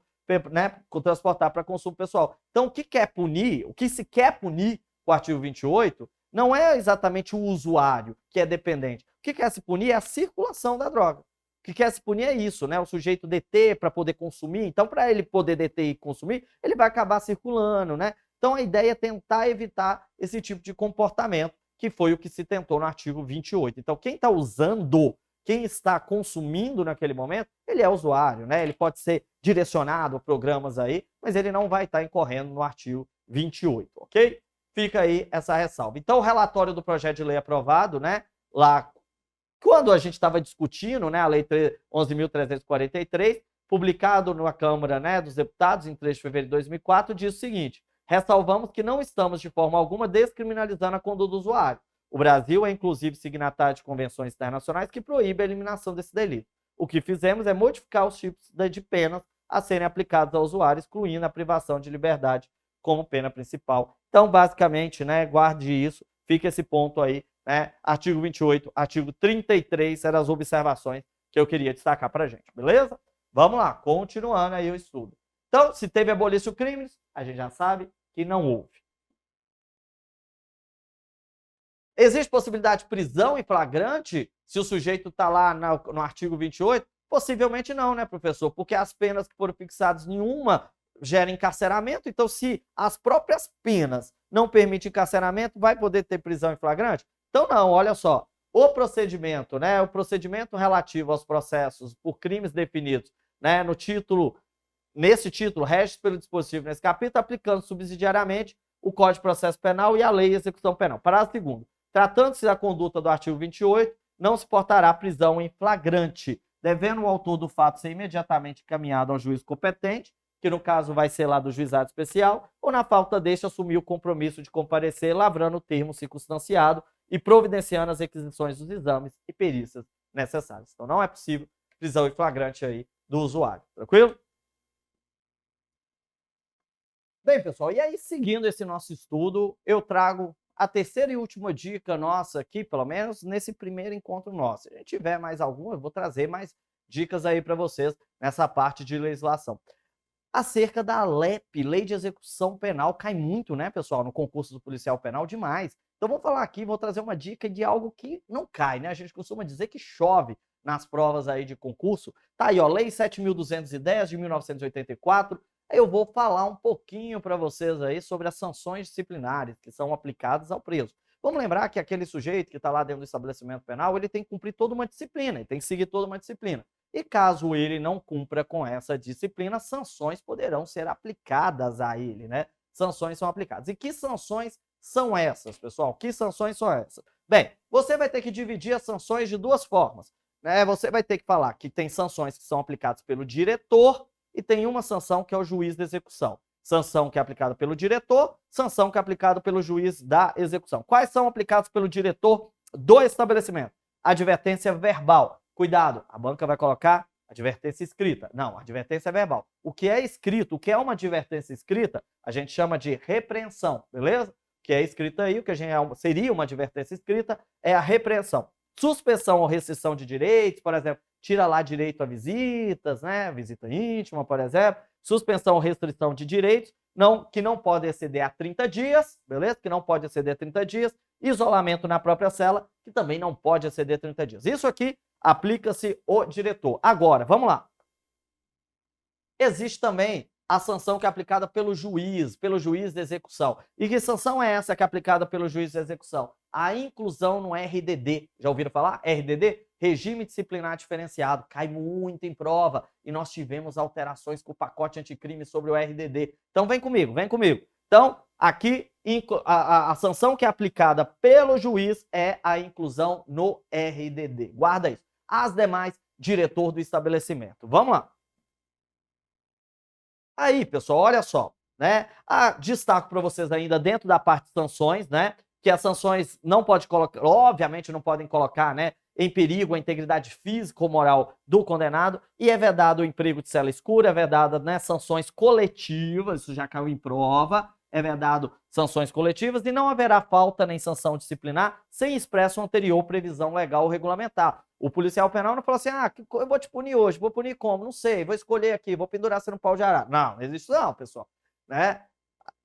né? Transportar para consumo pessoal. Então, o que quer punir, o que se quer punir com o artigo 28, não é exatamente o usuário que é dependente. O que quer se punir é a circulação da droga. O que quer se punir é isso, né? O sujeito deter para poder consumir. Então, para ele poder deter e consumir, ele vai acabar circulando, né? Então, a ideia é tentar evitar esse tipo de comportamento, que foi o que se tentou no artigo 28. Então, quem está usando, quem está consumindo naquele momento, ele é usuário, né? Ele pode ser direcionado a programas aí, mas ele não vai estar incorrendo no artigo 28, ok? Fica aí essa ressalva. Então, o relatório do projeto de lei aprovado, né, lá quando a gente estava discutindo, né, a lei 11.343, publicado na Câmara, né, dos Deputados em 3 de fevereiro de 2004, diz o seguinte: ressalvamos que não estamos de forma alguma descriminalizando a conduta do usuário. O Brasil é inclusive signatário de convenções internacionais que proíbem a eliminação desse delito. O que fizemos é modificar os tipos de penas a serem aplicados ao usuário, excluindo a privação de liberdade como pena principal. Então, basicamente, né, guarde isso, fica esse ponto aí, né? Artigo 28, artigo 33 eram as observações que eu queria destacar para a gente, beleza? Vamos lá, continuando aí o estudo. Então, se teve abolício crimes, a gente já sabe que não houve. Existe possibilidade de prisão em flagrante se o sujeito está lá no artigo 28? Possivelmente não, né, professor? Porque as penas que foram fixadas, nenhuma gera encarceramento. Então, se as próprias penas não permitem encarceramento, vai poder ter prisão em flagrante? Então, não, olha só. O procedimento, né, o procedimento relativo aos processos por crimes definidos, né, nesse título, rege pelo dispositivo nesse capítulo, aplicando subsidiariamente o Código de Processo Penal e a Lei de Execução Penal. Parágrafo 2º. Tratando-se da conduta do artigo 28, não se portará prisão em flagrante, devendo o autor do fato ser imediatamente encaminhado ao juiz competente, que no caso vai ser lá do juizado especial, ou na falta deste assumir o compromisso de comparecer, lavrando o termo circunstanciado e providenciando as requisições dos exames e perícias necessárias. Então não é possível prisão em flagrante aí do usuário, tranquilo? Bem, pessoal, e aí seguindo esse nosso estudo, eu trago a terceira e última dica nossa aqui, pelo menos nesse primeiro encontro nosso. Se a gente tiver mais alguma, eu vou trazer mais dicas aí para vocês nessa parte de legislação. Acerca da LEP, Lei de Execução Penal, cai muito, né, pessoal, no concurso do policial penal, demais. Então, vou falar aqui, vou trazer uma dica de algo que não cai, né? A gente costuma dizer que chove nas provas aí de concurso. Tá aí, ó, Lei 7.210 de 1984. Eu vou falar um pouquinho para vocês aí sobre as sanções disciplinares que são aplicadas ao preso. Vamos lembrar que aquele sujeito que está lá dentro do estabelecimento penal, ele tem que cumprir toda uma disciplina, ele tem que seguir toda uma disciplina. E caso ele não cumpra com essa disciplina, sanções poderão ser aplicadas a ele, né? Sanções são aplicadas. E que sanções são essas, pessoal? Que sanções são essas? Bem, você vai ter que dividir as sanções de duas formas, né? Você vai ter que falar que tem sanções que são aplicadas pelo diretor e tem uma sanção que é o juiz da execução. Sanção que é aplicada pelo diretor, sanção que é aplicada pelo juiz da execução. Quais são aplicados pelo diretor do estabelecimento? Advertência verbal. Cuidado, a banca vai colocar advertência escrita. Não, advertência é verbal. O que é escrito, o que é uma advertência escrita, a gente chama de repreensão, beleza? O que é escrito aí, o que seria uma advertência escrita, é a repreensão. Suspensão ou restrição de direitos, por exemplo, tira lá direito a visitas, né? Visita íntima, por exemplo. Suspensão ou restrição de direitos, que não pode exceder a 30 dias, beleza? Que não pode exceder a 30 dias. Isolamento na própria cela, que também não pode exceder 30 dias. Isso aqui aplica-se o diretor. Agora, vamos lá. Existe também a sanção que é aplicada pelo juiz de execução. E que sanção é essa que é aplicada pelo juiz de execução? A inclusão no RDD. Já ouviram falar? RDD? Regime Disciplinar Diferenciado. Cai muito em prova. E nós tivemos alterações com o pacote anticrime sobre o RDD. Então vem comigo, vem comigo. Então, aqui, a sanção que é aplicada pelo juiz é a inclusão no RDD. Guarda isso. As demais, diretor do estabelecimento. Vamos lá. Aí, pessoal, olha só, né? Destaco para vocês ainda dentro da parte de sanções, né? que as sanções não pode colocar, obviamente não podem colocar, né, em perigo a integridade física ou moral do condenado, e é vedado o emprego de cela escura, é vedado, né, sanções coletivas, isso já caiu em prova, é vedado sanções coletivas, e não haverá falta nem sanção disciplinar sem expresso anterior previsão legal ou regulamentar. O policial penal não fala assim, eu vou te punir hoje, vou punir como? Não sei, vou escolher aqui, vou pendurar você no pau de arara. Não, não existe não, pessoal. Né?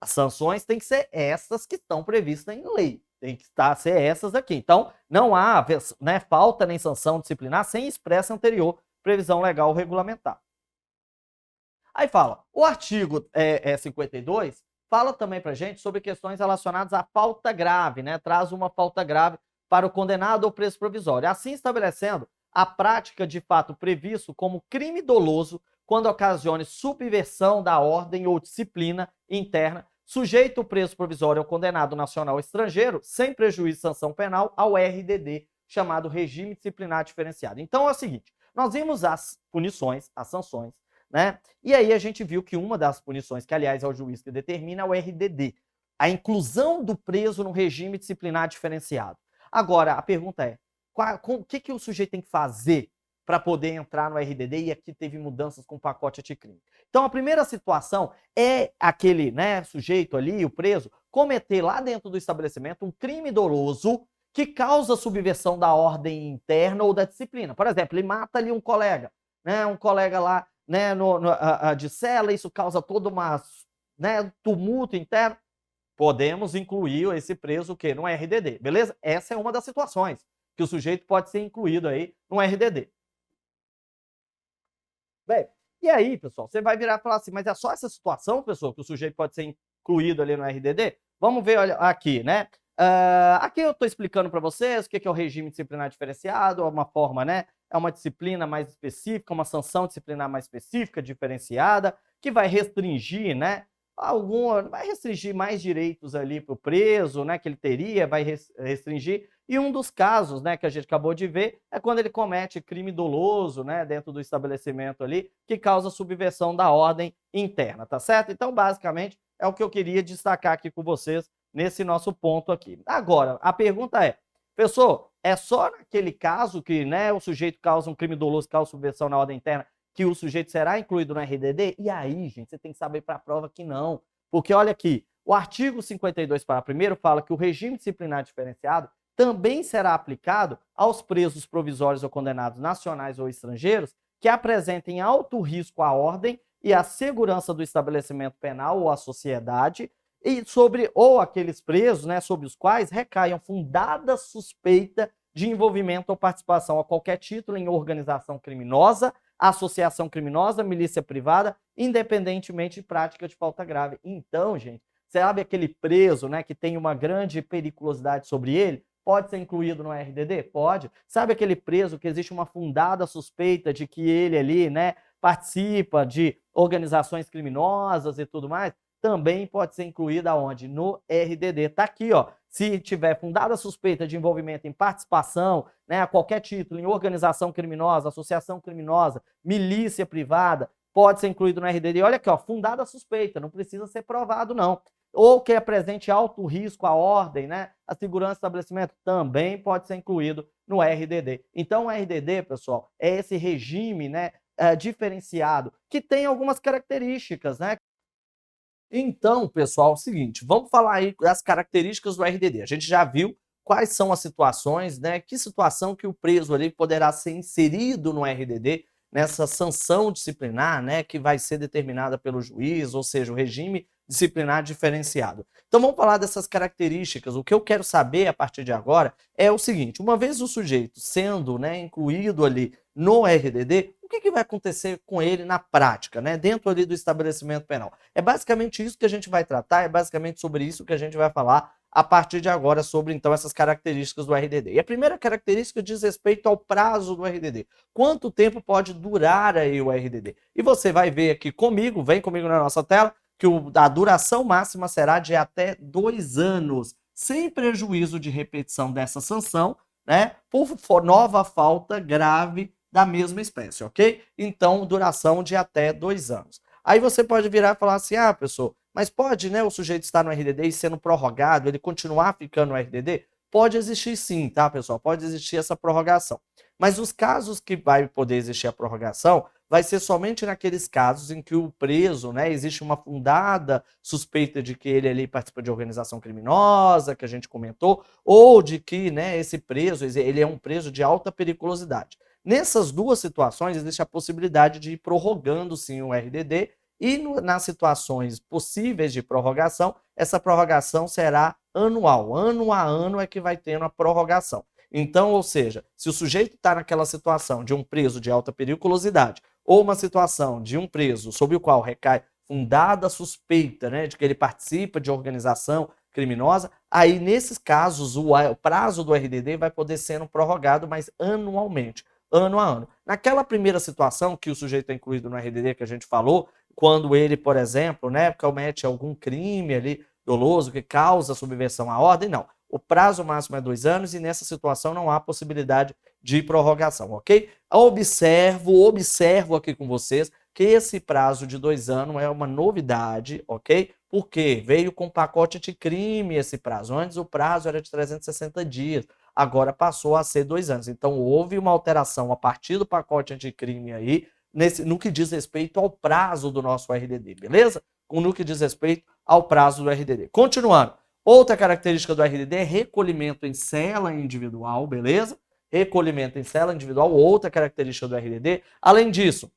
As sanções têm que ser essas que estão previstas em lei. Tem que ser essas aqui. Então, não há, né, falta nem sanção disciplinar sem expressa anterior previsão legal ou regulamentar. Aí fala, o artigo 52 fala também pra gente sobre questões relacionadas à falta grave, né? Traz uma falta grave para o condenado ou preso provisório, assim estabelecendo a prática de fato previsto como crime doloso quando ocasione subversão da ordem ou disciplina interna, sujeito o preso provisório ou condenado nacional ou estrangeiro, sem prejuízo de sanção penal, ao RDD, chamado Regime Disciplinar Diferenciado. Então é o seguinte, nós vimos as punições, as sanções, né? E aí a gente viu que uma das punições, que aliás é o juiz que determina, é o RDD, a inclusão do preso no regime disciplinar diferenciado. Agora, a pergunta é, o que o sujeito tem que fazer para poder entrar no RDD? E aqui teve mudanças com o pacote anticrime. Então, a primeira situação é aquele, né, sujeito ali, o preso, cometer lá dentro do estabelecimento um crime doloso que causa subversão da ordem interna ou da disciplina. Por exemplo, ele mata ali um colega, né, lá, né, de cela, isso causa todo uma, né, tumulto interno. Podemos incluir esse preso o quê? No RDD, beleza? Essa é uma das situações que o sujeito pode ser incluído aí no RDD. Bem, e aí, pessoal, você vai virar e falar assim, mas é só essa situação, pessoal, que o sujeito pode ser incluído ali no RDD? Vamos ver, olha, aqui, né? Aqui eu estou explicando para vocês o que é o regime disciplinar diferenciado, é uma forma, né? É uma disciplina mais específica, uma sanção disciplinar mais específica, diferenciada, que vai restringir, né? Vai restringir mais direitos ali para o preso, né? Que ele teria, vai restringir. E um dos casos, né, que a gente acabou de ver, é quando ele comete crime doloso, né, dentro do estabelecimento ali, que causa subversão da ordem interna, tá certo? Então, basicamente, é o que eu queria destacar aqui com vocês nesse nosso ponto aqui. Agora, a pergunta é, professor, é só naquele caso que, né, o sujeito causa um crime doloso, causa subversão na ordem interna, que o sujeito será incluído no RDD? E aí, gente, você tem que saber para a prova que não. Porque olha aqui, o artigo 52, parágrafo 1º, fala que o regime disciplinar diferenciado também será aplicado aos presos provisórios ou condenados nacionais ou estrangeiros que apresentem alto risco à ordem e à segurança do estabelecimento penal ou à sociedade, ou aqueles presos, né, sobre os quais recaiam fundada suspeita de envolvimento ou participação a qualquer título em organização criminosa, associação criminosa, milícia privada, independentemente de prática de falta grave. Então, gente, sabe aquele preso, né, que tem uma grande periculosidade sobre ele? Pode ser incluído no RDD? Pode. Sabe aquele preso que existe uma fundada suspeita de que ele ali, né, participa de organizações criminosas e tudo mais? Também pode ser incluído aonde? No RDD. Tá aqui, ó. Se tiver fundada suspeita de envolvimento em participação, né, a qualquer título, em organização criminosa, associação criminosa, milícia privada, pode ser incluído no RDD. Olha aqui, ó, fundada suspeita, não precisa ser provado, não. Ou que apresente alto risco à ordem, né, a segurança do estabelecimento, também pode ser incluído no RDD. Então, o RDD, pessoal, é esse regime, né, diferenciado, que tem algumas características, né? Então, pessoal, é o seguinte, vamos falar aí das características do RDD. A gente já viu quais são as situações, né? Que situação que o preso ali poderá ser inserido no RDD, nessa sanção disciplinar, né? Que vai ser determinada pelo juiz, ou seja, o regime disciplinar diferenciado. Então, vamos falar dessas características. O que eu quero saber a partir de agora é o seguinte, uma vez o sujeito sendo, né, incluído ali no RDD, o que vai acontecer com ele na prática, né, dentro ali do estabelecimento penal? É basicamente isso que a gente vai tratar, é basicamente sobre isso que a gente vai falar a partir de agora sobre, então, essas características do RDD. E a primeira característica diz respeito ao prazo do RDD. Quanto tempo pode durar aí o RDD? E você vai ver aqui comigo, vem comigo na nossa tela, que a duração máxima será de até 2 anos, sem prejuízo de repetição dessa sanção, né, por nova falta grave da mesma espécie, ok? Então, duração de até 2 anos. Aí você pode virar e falar assim, professor, mas pode, né, o sujeito estar no RDD e sendo prorrogado, ele continuar ficando no RDD? Pode existir sim, tá, pessoal? Pode existir essa prorrogação. Mas os casos que vai poder existir a prorrogação vai ser somente naqueles casos em que o preso, né, existe uma fundada suspeita de que ele ali participa de organização criminosa, que a gente comentou, ou de que, né, esse preso, ele é um preso de alta periculosidade. Nessas duas situações, existe a possibilidade de ir prorrogando, sim, o RDD, e nas situações possíveis de prorrogação, essa prorrogação será anual. Ano a ano é que vai tendo a prorrogação. Então, ou seja, se o sujeito está naquela situação de um preso de alta periculosidade ou uma situação de um preso sobre o qual recai fundada suspeita, né, de que ele participa de organização criminosa, aí nesses casos o prazo do RDD vai poder ser prorrogado, mas anualmente, ano a ano. Naquela primeira situação que o sujeito é incluído no RDD que a gente falou, quando ele, por exemplo, né, comete algum crime ali doloso que causa subversão à ordem, não. O prazo máximo é 2 anos e nessa situação não há possibilidade de prorrogação, ok? Observo aqui com vocês que esse prazo de 2 anos é uma novidade, ok? Porque veio com pacote anticrime esse prazo. Antes o prazo era de 360 dias, agora passou a ser 2 anos. Então houve uma alteração a partir do pacote anticrime aí, no que diz respeito ao prazo do nosso RDD, beleza? No que diz respeito ao prazo do RDD. Continuando. Outra característica do RDD é recolhimento em cela individual, beleza? Recolhimento em cela individual, outra característica do RDD. Além disso,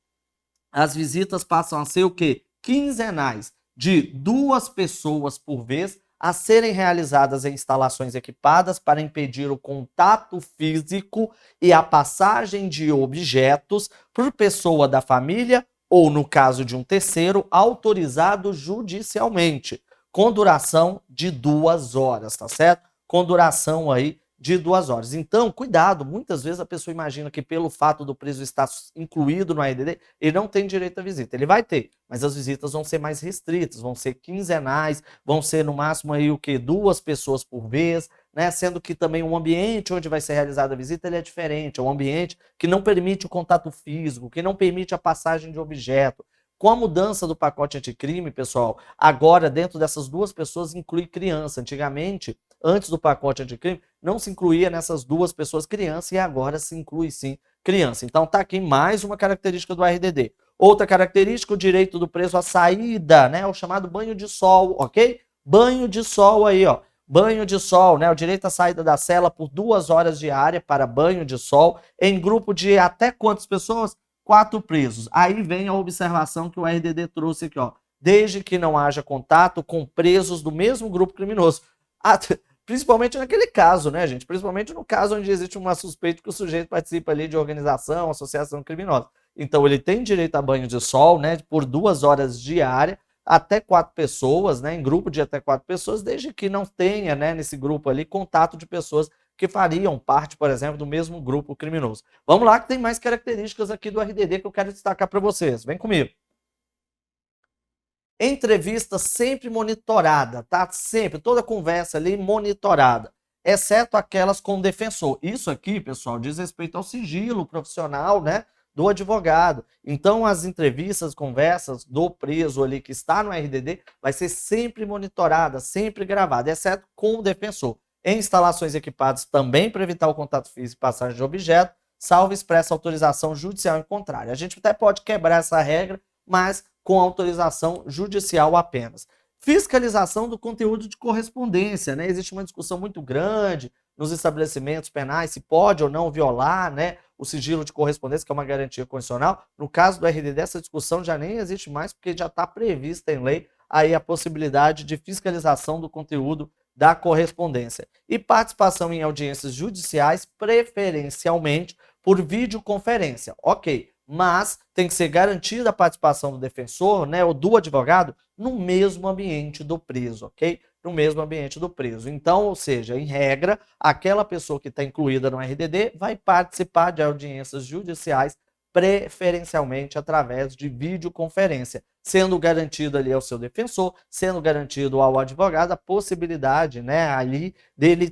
as visitas passam a ser o quê? Quinzenais, de 2 pessoas por vez, a serem realizadas em instalações equipadas para impedir o contato físico e a passagem de objetos por pessoa da família ou, no caso de um terceiro, autorizado judicialmente, com duração de 2 horas, tá certo? Com duração aí de 2 horas. Então, cuidado, muitas vezes a pessoa imagina que pelo fato do preso estar incluído no RDD, ele não tem direito à visita. Ele vai ter, mas as visitas vão ser mais restritas, vão ser quinzenais, vão ser no máximo aí o quê? 2 pessoas por vez, né? Sendo que também o ambiente onde vai ser realizada a visita ele é diferente, é um ambiente que não permite o contato físico, que não permite a passagem de objeto. Com a mudança do pacote anticrime, pessoal, agora dentro dessas 2 pessoas inclui criança. Antigamente, antes do pacote anticrime, não se incluía nessas 2 pessoas criança e agora se inclui sim criança. Então tá aqui mais uma característica do RDD. Outra característica, o direito do preso à saída, né, o chamado banho de sol, ok? Banho de sol aí, ó. Banho de sol, né? O direito à saída da cela por 2 horas diárias para banho de sol em grupo de até quantas pessoas? 4 presos. Aí vem a observação que o RDD trouxe aqui, ó. Desde que não haja contato com presos do mesmo grupo criminoso. Principalmente naquele caso, né, gente? Principalmente no caso onde existe uma suspeita que o sujeito participa ali de organização, associação criminosa. Então ele tem direito a banho de sol, né, por 2 horas diárias, até 4 pessoas, né, em grupo de até 4 pessoas, desde que não tenha, né, nesse grupo ali, contato de pessoas que fariam parte, por exemplo, do mesmo grupo criminoso. Vamos lá que tem mais características aqui do RDD que eu quero destacar para vocês. Vem comigo. Entrevista sempre monitorada, tá? Sempre, toda conversa ali monitorada, exceto aquelas com o defensor. Isso aqui, pessoal, diz respeito ao sigilo profissional, né, do advogado. Então, as entrevistas, conversas do preso ali que está no RDD vai ser sempre monitorada, sempre gravada, exceto com o defensor. Em instalações equipadas também para evitar o contato físico e passagem de objeto, salvo expressa autorização judicial em contrário. A gente até pode quebrar essa regra, mas com autorização judicial apenas. Fiscalização do conteúdo de correspondência, né? Existe uma discussão muito grande nos estabelecimentos penais se pode ou não violar, né, o sigilo de correspondência, que é uma garantia constitucional. No caso do RDD, essa discussão já nem existe mais, porque já está prevista em lei aí a possibilidade de fiscalização do conteúdo da correspondência. E participação em audiências judiciais, preferencialmente por videoconferência. Ok, mas tem que ser garantida a participação do defensor, né, ou do advogado, no mesmo ambiente do preso, ok? No mesmo ambiente do preso. Então, ou seja, em regra, aquela pessoa que está incluída no RDD vai participar de audiências judiciais preferencialmente através de videoconferência, sendo garantido ali ao seu defensor, sendo garantido ao advogado a possibilidade, né, ali dele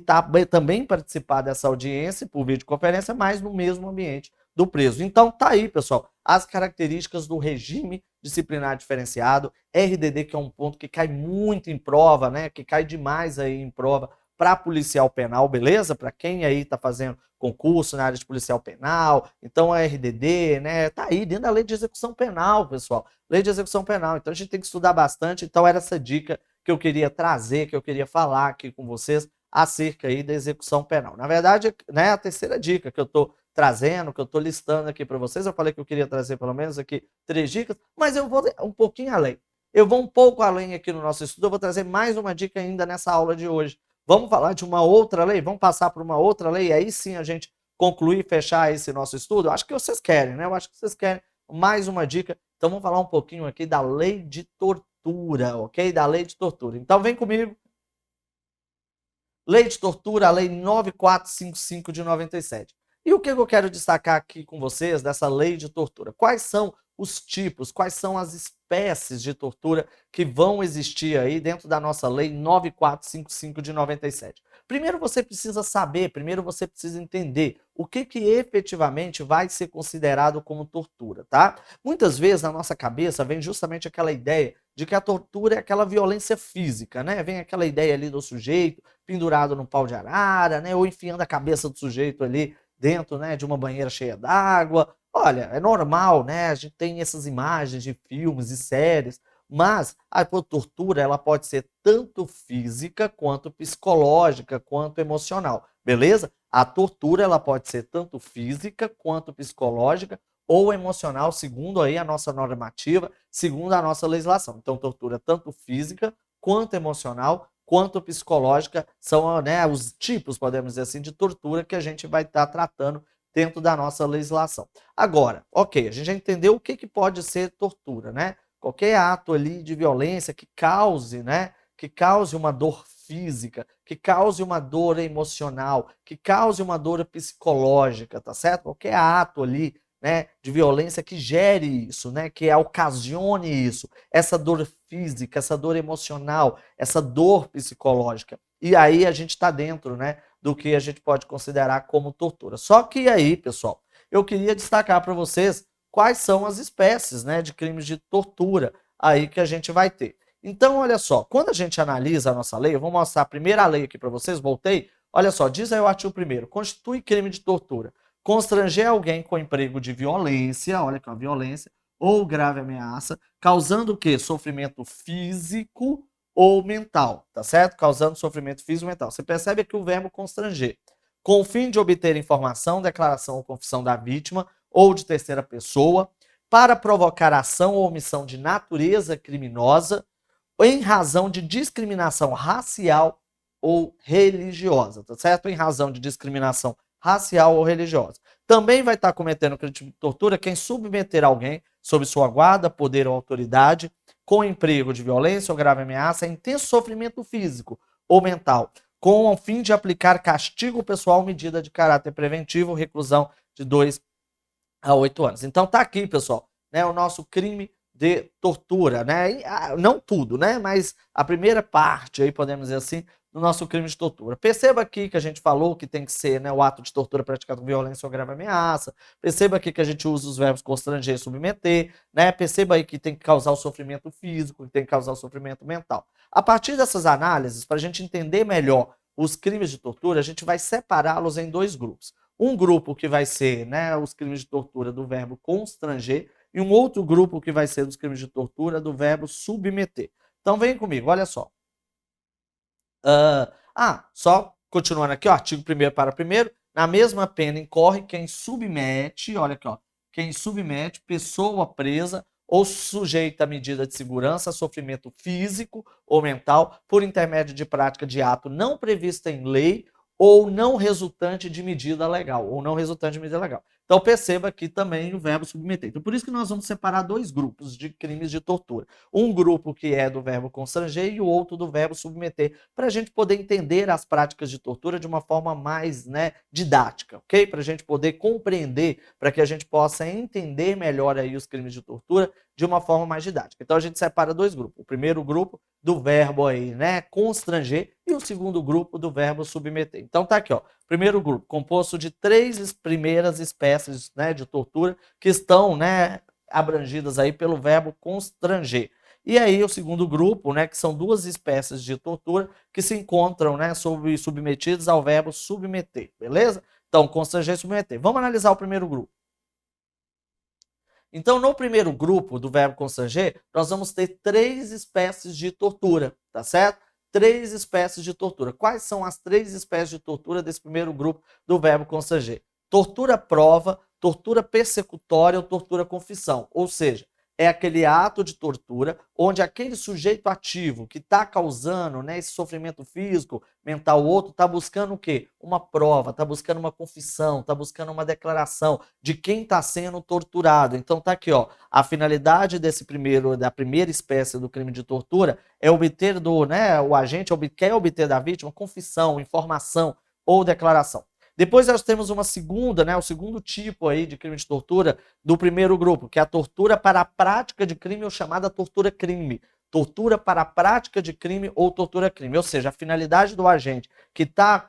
também participar dessa audiência por videoconferência, mas no mesmo ambiente do preso. Então tá aí, pessoal, as características do regime disciplinar diferenciado, RDD, que é um ponto que cai muito em prova, né? Que cai demais aí em prova para policial penal, beleza? Para quem aí está fazendo concurso na área de policial penal, então a RDD, né? Tá aí dentro da lei de execução penal, pessoal. Lei de execução penal. Então a gente tem que estudar bastante. Então era essa dica que eu queria trazer, que eu queria falar aqui com vocês acerca aí da execução penal. Na verdade, né, a terceira dica que eu estou trazendo, que eu estou listando aqui para vocês, eu falei que eu queria trazer pelo menos aqui 3 dicas, mas eu vou um pouquinho além. Eu vou um pouco além aqui no nosso estudo, eu vou trazer mais uma dica ainda nessa aula de hoje. Vamos falar de uma outra lei? Vamos passar por uma outra lei? Aí sim a gente concluir e fechar esse nosso estudo? Eu acho que vocês querem, né? Eu acho que vocês querem mais uma dica. Então vamos falar um pouquinho aqui da lei de tortura, ok? Da lei de tortura. Então vem comigo. Lei de tortura, a lei 9455 de 97. E o que eu quero destacar aqui com vocês dessa lei de tortura? Quais são os tipos, quais são as espécies de tortura que vão existir aí dentro da nossa lei 9455 de 97? Primeiro você precisa saber, primeiro você precisa entender o que efetivamente vai ser considerado como tortura, tá? Muitas vezes na nossa cabeça vem justamente aquela ideia de que a tortura é aquela violência física, né? Vem aquela ideia ali do sujeito pendurado num pau de arara, né? Ou enfiando a cabeça do sujeito ali dentro, né, de uma banheira cheia d'água. Olha, é normal, né? A gente tem essas imagens de filmes e séries, mas a tortura ela pode ser tanto física quanto psicológica, quanto emocional, beleza? A tortura ela pode ser tanto física quanto psicológica ou emocional, segundo aí a nossa normativa, segundo a nossa legislação. Então, tortura tanto física quanto emocional, quanto psicológica, são, né, os tipos, podemos dizer assim, de tortura que a gente vai estar tratando dentro da nossa legislação. Agora, ok, a gente já entendeu o que pode ser tortura, né? Qualquer ato ali de violência que cause, né, que cause uma dor física, que cause uma dor emocional, que cause uma dor psicológica, tá certo? Qualquer ato ali, né, de violência que gere isso, né, que ocasione isso, essa dor física, essa dor emocional, essa dor psicológica. E aí a gente está dentro, né, do que a gente pode considerar como tortura. Só que aí, pessoal, eu queria destacar para vocês quais são as espécies, né, de crimes de tortura aí que a gente vai ter. Então, olha só, quando a gente analisa a nossa lei, eu vou mostrar a primeira lei aqui para vocês, voltei. Olha só, diz aí o artigo 1º, constitui crime de tortura constranger alguém com emprego de violência, olha que é uma violência, ou grave ameaça, causando o quê? Sofrimento físico ou mental, tá certo? Causando sofrimento físico ou mental. Você percebe aqui o verbo constranger. Com o fim de obter informação, declaração ou confissão da vítima ou de terceira pessoa, para provocar ação ou omissão de natureza criminosa, em razão de discriminação racial ou religiosa, tá certo? Em razão de discriminação racial ou religiosa. Também vai estar cometendo crime de tortura quem submeter alguém sob sua guarda, poder ou autoridade, com emprego de violência ou grave ameaça, intenso sofrimento físico ou mental, com o fim de aplicar castigo pessoal, medida de caráter preventivo, reclusão de 2 a 8 anos. Então tá aqui, pessoal, né, o nosso crime de tortura, né? E, não tudo, né? Mas a primeira parte, aí podemos dizer assim, do nosso crime de tortura. Perceba aqui que a gente falou que tem que ser, né, o ato de tortura praticado com violência ou grave ameaça. Perceba aqui que a gente usa os verbos constranger e submeter, né? Perceba aí que tem que causar o sofrimento físico, que tem que causar o sofrimento mental. A partir dessas análises, para a gente entender melhor os crimes de tortura, a gente vai separá-los em 2 grupos. Um grupo que vai ser, né, os crimes de tortura do verbo constranger e um outro grupo que vai ser dos crimes de tortura do verbo submeter. Então vem comigo, olha só. Só continuando aqui, ó, artigo 1º para 1º, na mesma pena incorre quem submete, olha aqui, ó, quem submete pessoa presa ou sujeita a medida de segurança a sofrimento físico ou mental por intermédio de prática de ato não previsto em lei ou não resultante de medida legal, Então perceba aqui também o verbo submeter. Então por isso que nós vamos separar 2 grupos de crimes de tortura. Um grupo que é do verbo constranger e o outro do verbo submeter, para a gente poder entender as práticas de tortura de uma forma mais, né, didática, ok? Para a gente poder compreender, para que a gente possa entender melhor aí os crimes de tortura de uma forma mais didática. Então a gente separa 2 grupos. O primeiro grupo do verbo aí, né, constranger, e o segundo grupo do verbo submeter. Então tá aqui, ó. Primeiro grupo, composto de 3 primeiras espécies, né, de tortura que estão, né, abrangidas aí pelo verbo constranger. E aí o segundo grupo, né, que são duas espécies de tortura que se encontram, né, submetidas ao verbo submeter, beleza? Então, constranger e submeter. Vamos analisar o primeiro grupo. Então, no primeiro grupo do verbo constranger, nós vamos ter três espécies de tortura, tá certo? Três espécies de tortura. Quais são as três espécies de tortura desse primeiro grupo do verbo constranger? Tortura prova, tortura persecutória ou tortura confissão. Ou seja, é aquele ato de tortura onde aquele sujeito ativo que está causando, né, esse sofrimento físico, mental, outro, está buscando o quê? Uma prova, está buscando uma confissão, está buscando uma declaração de quem está sendo torturado. Então tá aqui, ó, a finalidade da primeira espécie do crime de tortura é obter o agente quer obter da vítima confissão, informação ou declaração. Depois nós temos uma segunda, né, o segundo tipo aí de crime de tortura do primeiro grupo, que é a tortura para a prática de crime ou chamada tortura-crime. Tortura para a prática de crime ou tortura-crime. Ou seja, a finalidade do agente que está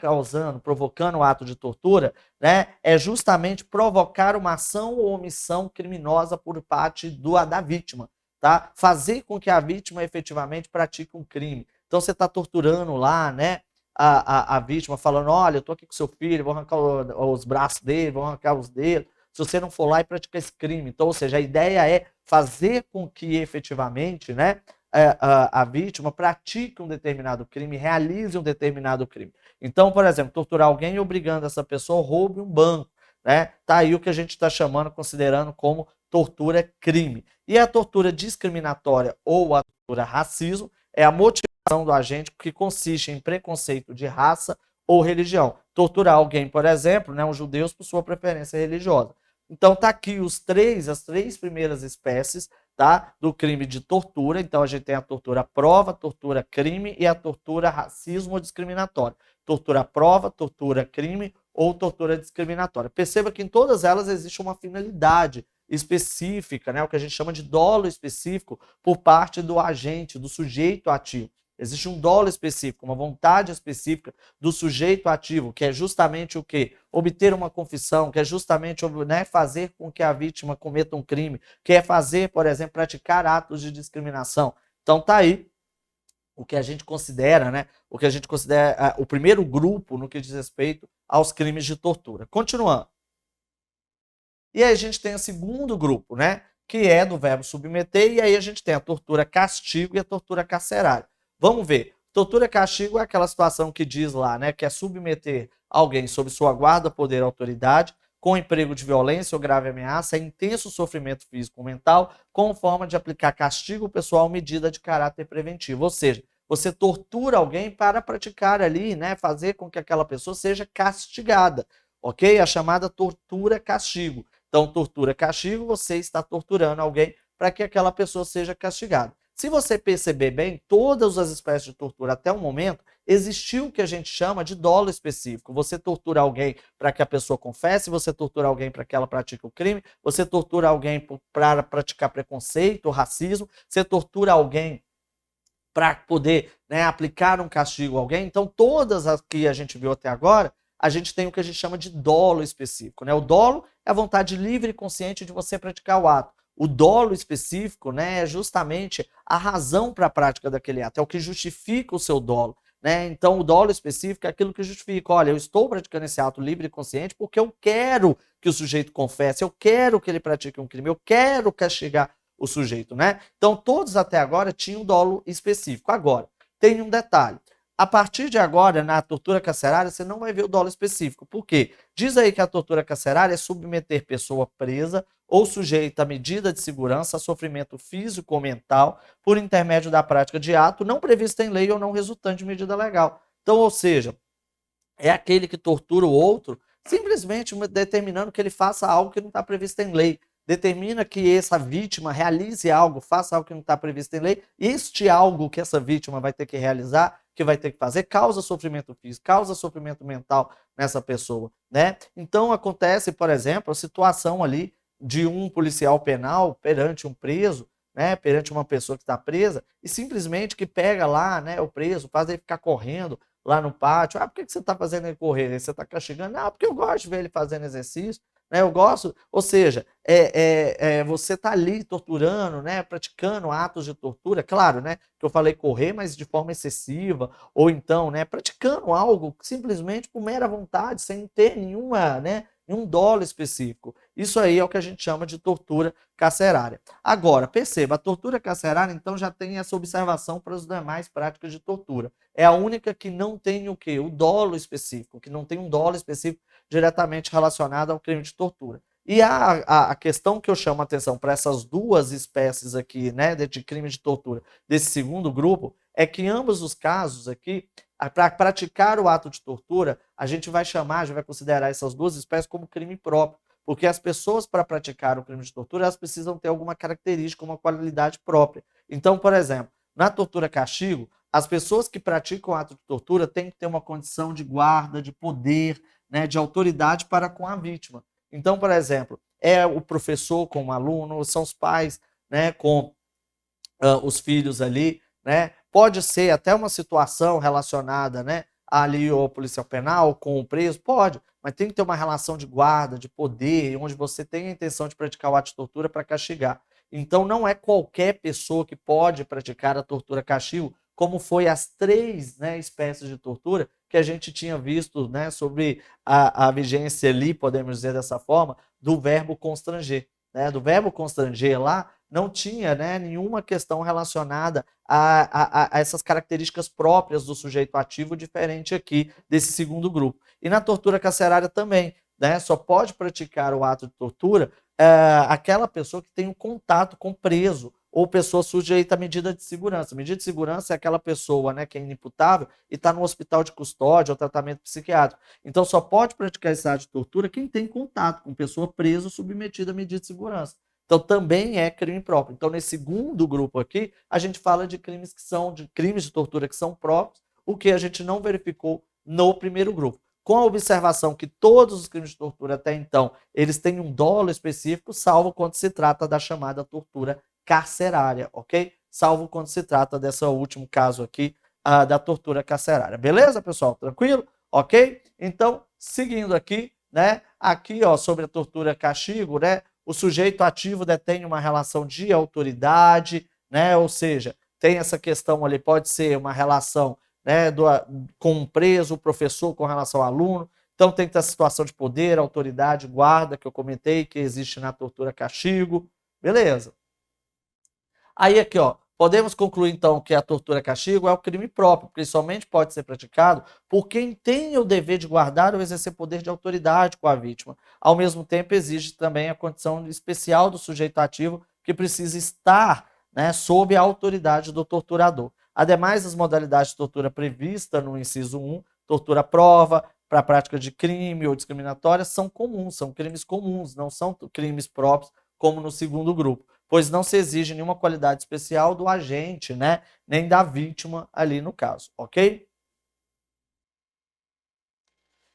provocando o ato de tortura, né, é justamente provocar uma ação ou omissão criminosa por parte da vítima. Tá? Fazer com que a vítima efetivamente pratique um crime. Então você está torturando lá, né? A vítima falando, olha, eu tô aqui com seu filho, vou arrancar os braços dele, vou arrancar os dedos, se você não for lá e praticar esse crime. Então, ou seja, a ideia é fazer com que efetivamente, né, a vítima pratique um determinado crime, realize um determinado crime. Então, por exemplo, torturar alguém obrigando essa pessoa a roubar um banco, né? Tá aí o que a gente está chamando, considerando como tortura-crime. E a tortura discriminatória ou a tortura racismo é a motivação do agente que consiste em preconceito de raça ou religião. Torturar alguém, por exemplo, né, um judeu por sua preferência religiosa. Então tá aqui as três primeiras espécies, tá, do crime de tortura. Então a gente tem a tortura prova, tortura crime e a tortura racismo ou discriminatória. Tortura prova, tortura crime ou tortura discriminatória. Perceba que em todas elas existe uma finalidade específica, né, o que a gente chama de dolo específico por parte do agente, do sujeito ativo. Existe um dolo específico, uma vontade específica do sujeito ativo, que é justamente o quê? Obter uma confissão, que é justamente, né, fazer com que a vítima cometa um crime, que é fazer, por exemplo, praticar atos de discriminação. Então tá aí o que a gente considera, né, o primeiro grupo no que diz respeito aos crimes de tortura. Continuando. E aí a gente tem o segundo grupo, né, que é do verbo submeter, e aí a gente tem a tortura castigo e a tortura carcerária. Vamos ver. Tortura castigo é aquela situação que diz lá, né, que é submeter alguém sob sua guarda, poder, autoridade, com emprego de violência ou grave ameaça, intenso sofrimento físico ou mental, com forma de aplicar castigo pessoal, medida de caráter preventivo. Ou seja, você tortura alguém para praticar ali, né, fazer com que aquela pessoa seja castigada, ok? A chamada tortura castigo. Então, tortura castigo, você está torturando alguém para que aquela pessoa seja castigada. Se você perceber bem, todas as espécies de tortura até o momento, existiu o que a gente chama de dolo específico. Você tortura alguém para que a pessoa confesse, você tortura alguém para que ela pratique o crime, você tortura alguém para praticar preconceito, racismo, você tortura alguém para poder, né, aplicar um castigo a alguém. Então, todas as que a gente viu até agora, a gente tem o que a gente chama de dolo específico, né? O dolo é a vontade livre e consciente de você praticar o ato. O dolo específico, né, é justamente a razão para a prática daquele ato, é o que justifica o seu dolo, né? Então, o dolo específico é aquilo que justifica, olha, eu estou praticando esse ato livre e consciente porque eu quero que o sujeito confesse, eu quero que ele pratique um crime, eu quero castigar o sujeito, né? Então, todos até agora tinham dolo específico. Agora, tem um detalhe. A partir de agora, na tortura carcerária, você não vai ver o dolo específico. Por quê? Diz aí que a tortura carcerária é submeter pessoa presa ou sujeita a medida de segurança a sofrimento físico ou mental por intermédio da prática de ato não previsto em lei ou não resultante de medida legal. Então, ou seja, é aquele que tortura o outro simplesmente determinando que ele faça algo que não está previsto em lei. Determina que essa vítima realize algo, faça algo que não está previsto em lei. Este algo que essa vítima vai ter que realizar, que vai ter que fazer, causa sofrimento físico, causa sofrimento mental nessa pessoa, né? Então acontece, por exemplo, a situação ali de um policial penal perante um preso, né, perante uma pessoa que está presa, e simplesmente que pega lá, né, o preso, faz ele ficar correndo lá no pátio. Ah, por que você está fazendo ele correr? Você está castigando? Ah, porque eu gosto de ver ele fazendo exercício. né? Eu gosto, ou seja, você tá ali torturando, né? Praticando atos de tortura, claro, né? Que eu falei correr, mas de forma excessiva, ou então, né? Praticando algo simplesmente por mera vontade, sem ter nenhuma, né? Nenhum dolo específico. Isso aí é o que a gente chama de tortura carcerária. Agora, perceba, a tortura carcerária, então, já tem essa observação para as demais práticas de tortura. É a única que não tem o quê? O dolo específico, que não tem um dolo específico diretamente relacionado ao crime de tortura. E a questão que eu chamo a atenção para essas duas espécies aqui, né, de crime de tortura, desse segundo grupo, é que em ambos os casos aqui, para praticar o ato de tortura, a gente vai considerar essas duas espécies como crime próprio. Porque as pessoas, para praticar o crime de tortura, elas precisam ter alguma característica, uma qualidade própria. Então, por exemplo, na tortura-castigo, as pessoas que praticam o ato de tortura têm que ter uma condição de guarda, de poder, né, de autoridade para com a vítima. Então, por exemplo, é o professor com o aluno, são os pais, né, com os filhos ali, né? Pode ser até uma situação relacionada, né, ali ao policial penal com o preso, pode, mas tem que ter uma relação de guarda, de poder, onde você tem a intenção de praticar o ato de tortura para castigar. Então não é qualquer pessoa que pode praticar a tortura-castigo, como foi as três, né, espécies de tortura que a gente tinha visto, né, sobre a vigência ali, podemos dizer dessa forma, do verbo constranger. Né, do verbo constranger lá, não tinha, né, nenhuma questão relacionada a essas características próprias do sujeito ativo, diferente aqui desse segundo grupo. E na tortura carcerária também, né, só pode praticar o ato de tortura aquela pessoa que tem um contato com preso ou pessoa sujeita à medida de segurança. Medida de segurança é aquela pessoa, né, que é inimputável e está no hospital de custódia ou tratamento psiquiátrico. Então só pode praticar esse ato de tortura quem tem contato com pessoa presa ou submetida à medida de segurança. Então também é crime próprio. Então nesse segundo grupo aqui, a gente fala de crimes de tortura que são próprios, o que a gente não verificou no primeiro grupo. Com a observação que todos os crimes de tortura até então, eles têm um dolo específico, salvo quando se trata da chamada tortura carcerária, ok? Salvo quando se trata desse último caso aqui, da tortura carcerária. Beleza, pessoal? Tranquilo? Ok? Então, seguindo aqui, né? Aqui, ó, sobre a tortura castigo, né? O sujeito ativo detém uma relação de autoridade, né? Ou seja, tem essa questão ali, pode ser uma relação, né, com o preso, o professor com relação ao aluno. Então tem que ter a situação de poder, autoridade, guarda, que eu comentei, que existe na tortura castigo. Beleza. Aí aqui, ó, podemos concluir então que a tortura-castigo é o crime próprio, porque somente pode ser praticado por quem tem o dever de guardar ou exercer poder de autoridade com a vítima. Ao mesmo tempo, exige também a condição especial do sujeito ativo que precisa estar, né, sob a autoridade do torturador. Ademais das modalidades de tortura previstas no inciso 1, tortura prova, para a prática de crime ou discriminatória, são comuns, são crimes comuns, não são crimes próprios, como no segundo grupo, pois não se exige nenhuma qualidade especial do agente, né, nem da vítima ali no caso, ok?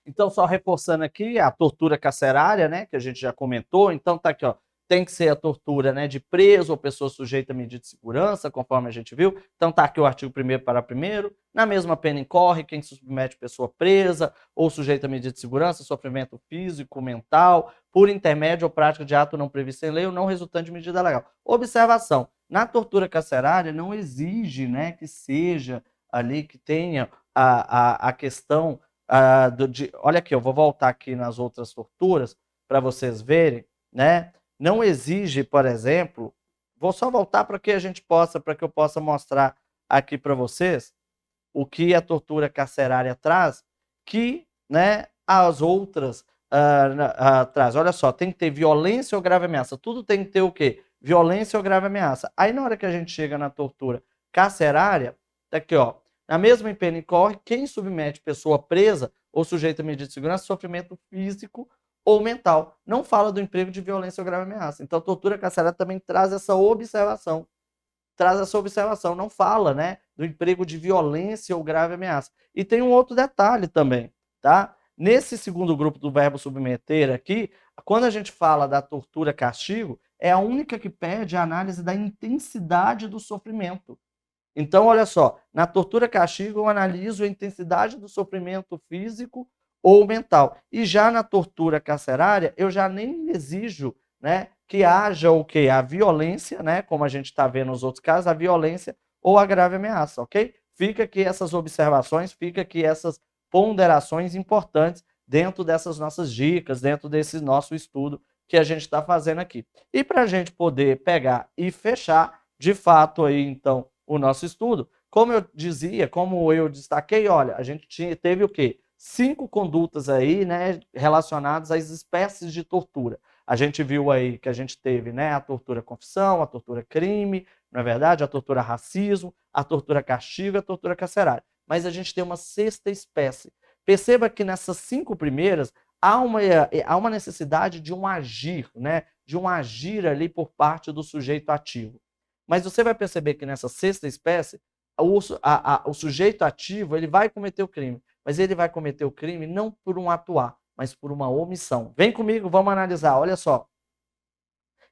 Então, só reforçando aqui, a tortura carcerária, né, que a gente já comentou, então tá aqui, ó, tem que ser a tortura, né, de preso ou pessoa sujeita a medida de segurança, conforme a gente viu. Então tá aqui o artigo 1º parágrafo 1º. Na mesma pena incorre quem submete pessoa presa ou sujeita a medida de segurança, sofrimento físico, mental, por intermédio ou prática de ato não previsto em lei ou não resultante de medida legal. Observação, na tortura carcerária não exige, né, que seja ali, que tenha a questão olha aqui, eu vou voltar aqui nas outras torturas para vocês verem, né? Não exige, por exemplo, vou só voltar para que eu possa mostrar aqui para vocês o que a tortura carcerária traz, que, né, as outras traz. Olha só, tem que ter violência ou grave ameaça. Tudo tem que ter o quê? Violência ou grave ameaça. Aí na hora que a gente chega na tortura carcerária, tá aqui, ó. Na mesma pena incorre quem submete pessoa presa ou sujeita a medida de segurança a sofrimento físico ou mental. Não fala do emprego de violência ou grave ameaça. Então, a tortura carcerária também traz essa observação. Não fala, né, do emprego de violência ou grave ameaça. E tem um outro detalhe também, tá? Nesse segundo grupo do verbo submeter aqui, quando a gente fala da tortura castigo, é a única que pede a análise da intensidade do sofrimento. Então, olha só, na tortura castigo eu analiso a intensidade do sofrimento físico ou mental. E já na tortura carcerária, eu já nem exijo, né, que haja o quê? A violência, né, como a gente está vendo nos outros casos, a violência ou a grave ameaça, ok? Fica aqui essas observações, fica aqui essas ponderações importantes dentro dessas nossas dicas, dentro desse nosso estudo que a gente está fazendo aqui. E para a gente poder pegar e fechar, de fato, aí, então, o nosso estudo, como eu dizia, como eu destaquei, olha, a gente teve o quê? 5 condutas aí, né, relacionadas às espécies de tortura. A gente viu aí que a gente teve, né, a tortura confissão, a tortura crime, não é verdade? A tortura racismo, a tortura castigo, a tortura carcerária. Mas a gente tem uma sexta espécie. Perceba que nessas 5 primeiras há uma necessidade de um agir, né? De um agir ali por parte do sujeito ativo. Mas você vai perceber que nessa sexta espécie, o sujeito ativo ele vai cometer o crime, mas ele vai cometer o crime não por um atuar, mas por uma omissão. Vem comigo, vamos analisar, olha só.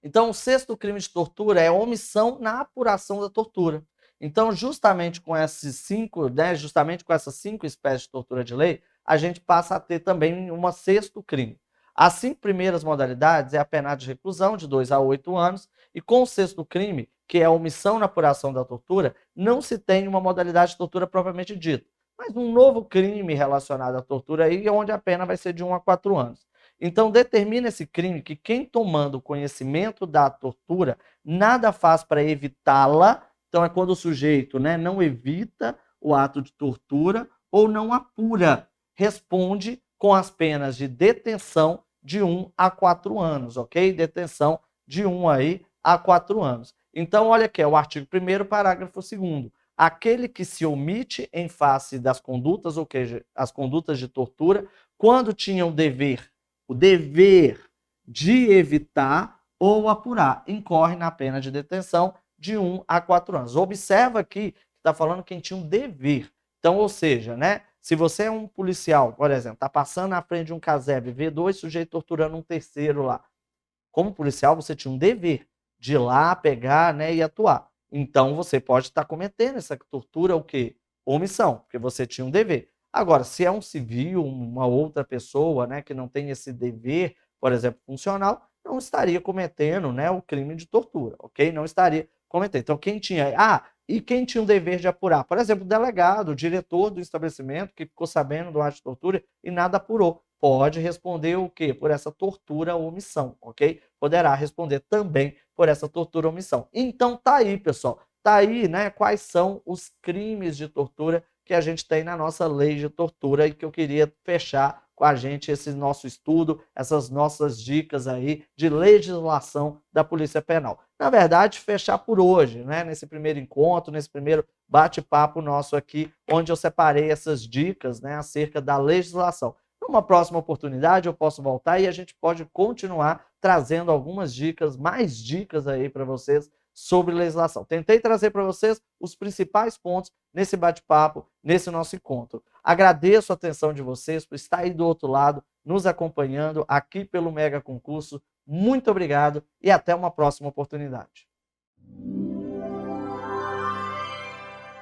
Então, o sexto crime de tortura é omissão na apuração da tortura. Então, justamente com esses 5, né, justamente com essas 5 espécies de tortura de lei, a gente passa a ter também um sexto crime. As 5 primeiras modalidades é a pena de reclusão de 2 a 8 anos, e com o sexto crime, que é a omissão na apuração da tortura, não se tem uma modalidade de tortura propriamente dita, mas um novo crime relacionado à tortura aí, onde a pena vai ser de 1 a 4 anos. Então, determina esse crime que quem tomando conhecimento da tortura nada faz para evitá-la. Então, é quando o sujeito, né, não evita o ato de tortura ou não apura, responde com as penas de detenção de 1 a 4 anos, ok? Detenção de 1 aí a 4 anos. Então, olha aqui, é o artigo 1º, parágrafo 2º. Aquele que se omite em face das condutas, ou seja, as condutas de tortura, quando tinha o dever de evitar ou apurar, incorre na pena de detenção de 1 a 4 anos. Observa aqui que está falando quem tinha um dever. Então, ou seja, né, se você é um policial, por exemplo, está passando na frente de um casebre, vê 2 sujeitos torturando um terceiro lá. Como policial, você tinha um dever de ir lá, pegar, né, e atuar. Então, você pode estar cometendo essa tortura, o quê? Omissão, porque você tinha um dever. Agora, se é um civil, uma outra pessoa, né, que não tem esse dever, por exemplo, funcional, não estaria cometendo, né, o crime de tortura, ok? Não estaria cometendo. Então, quem tinha... e quem tinha o dever de apurar? Por exemplo, o delegado, o diretor do estabelecimento, que ficou sabendo do ato de tortura e nada apurou. Pode responder o quê? Por essa tortura ou omissão, ok? Poderá responder também por essa tortura ou omissão. Então, tá aí, pessoal. Tá aí, né, quais são os crimes de tortura que a gente tem na nossa lei de tortura e que eu queria fechar com a gente esse nosso estudo, essas nossas dicas aí de legislação da Polícia Penal. Na verdade, fechar por hoje, né, nesse primeiro encontro, nesse primeiro bate-papo nosso aqui, onde eu separei essas dicas, né, acerca da legislação. Numa próxima oportunidade eu posso voltar e a gente pode continuar trazendo algumas dicas, mais dicas aí para vocês sobre legislação. Tentei trazer para vocês os principais pontos nesse bate-papo, nesse nosso encontro. Agradeço a atenção de vocês por estar aí do outro lado, nos acompanhando aqui pelo Mega Concurso. Muito obrigado e até uma próxima oportunidade.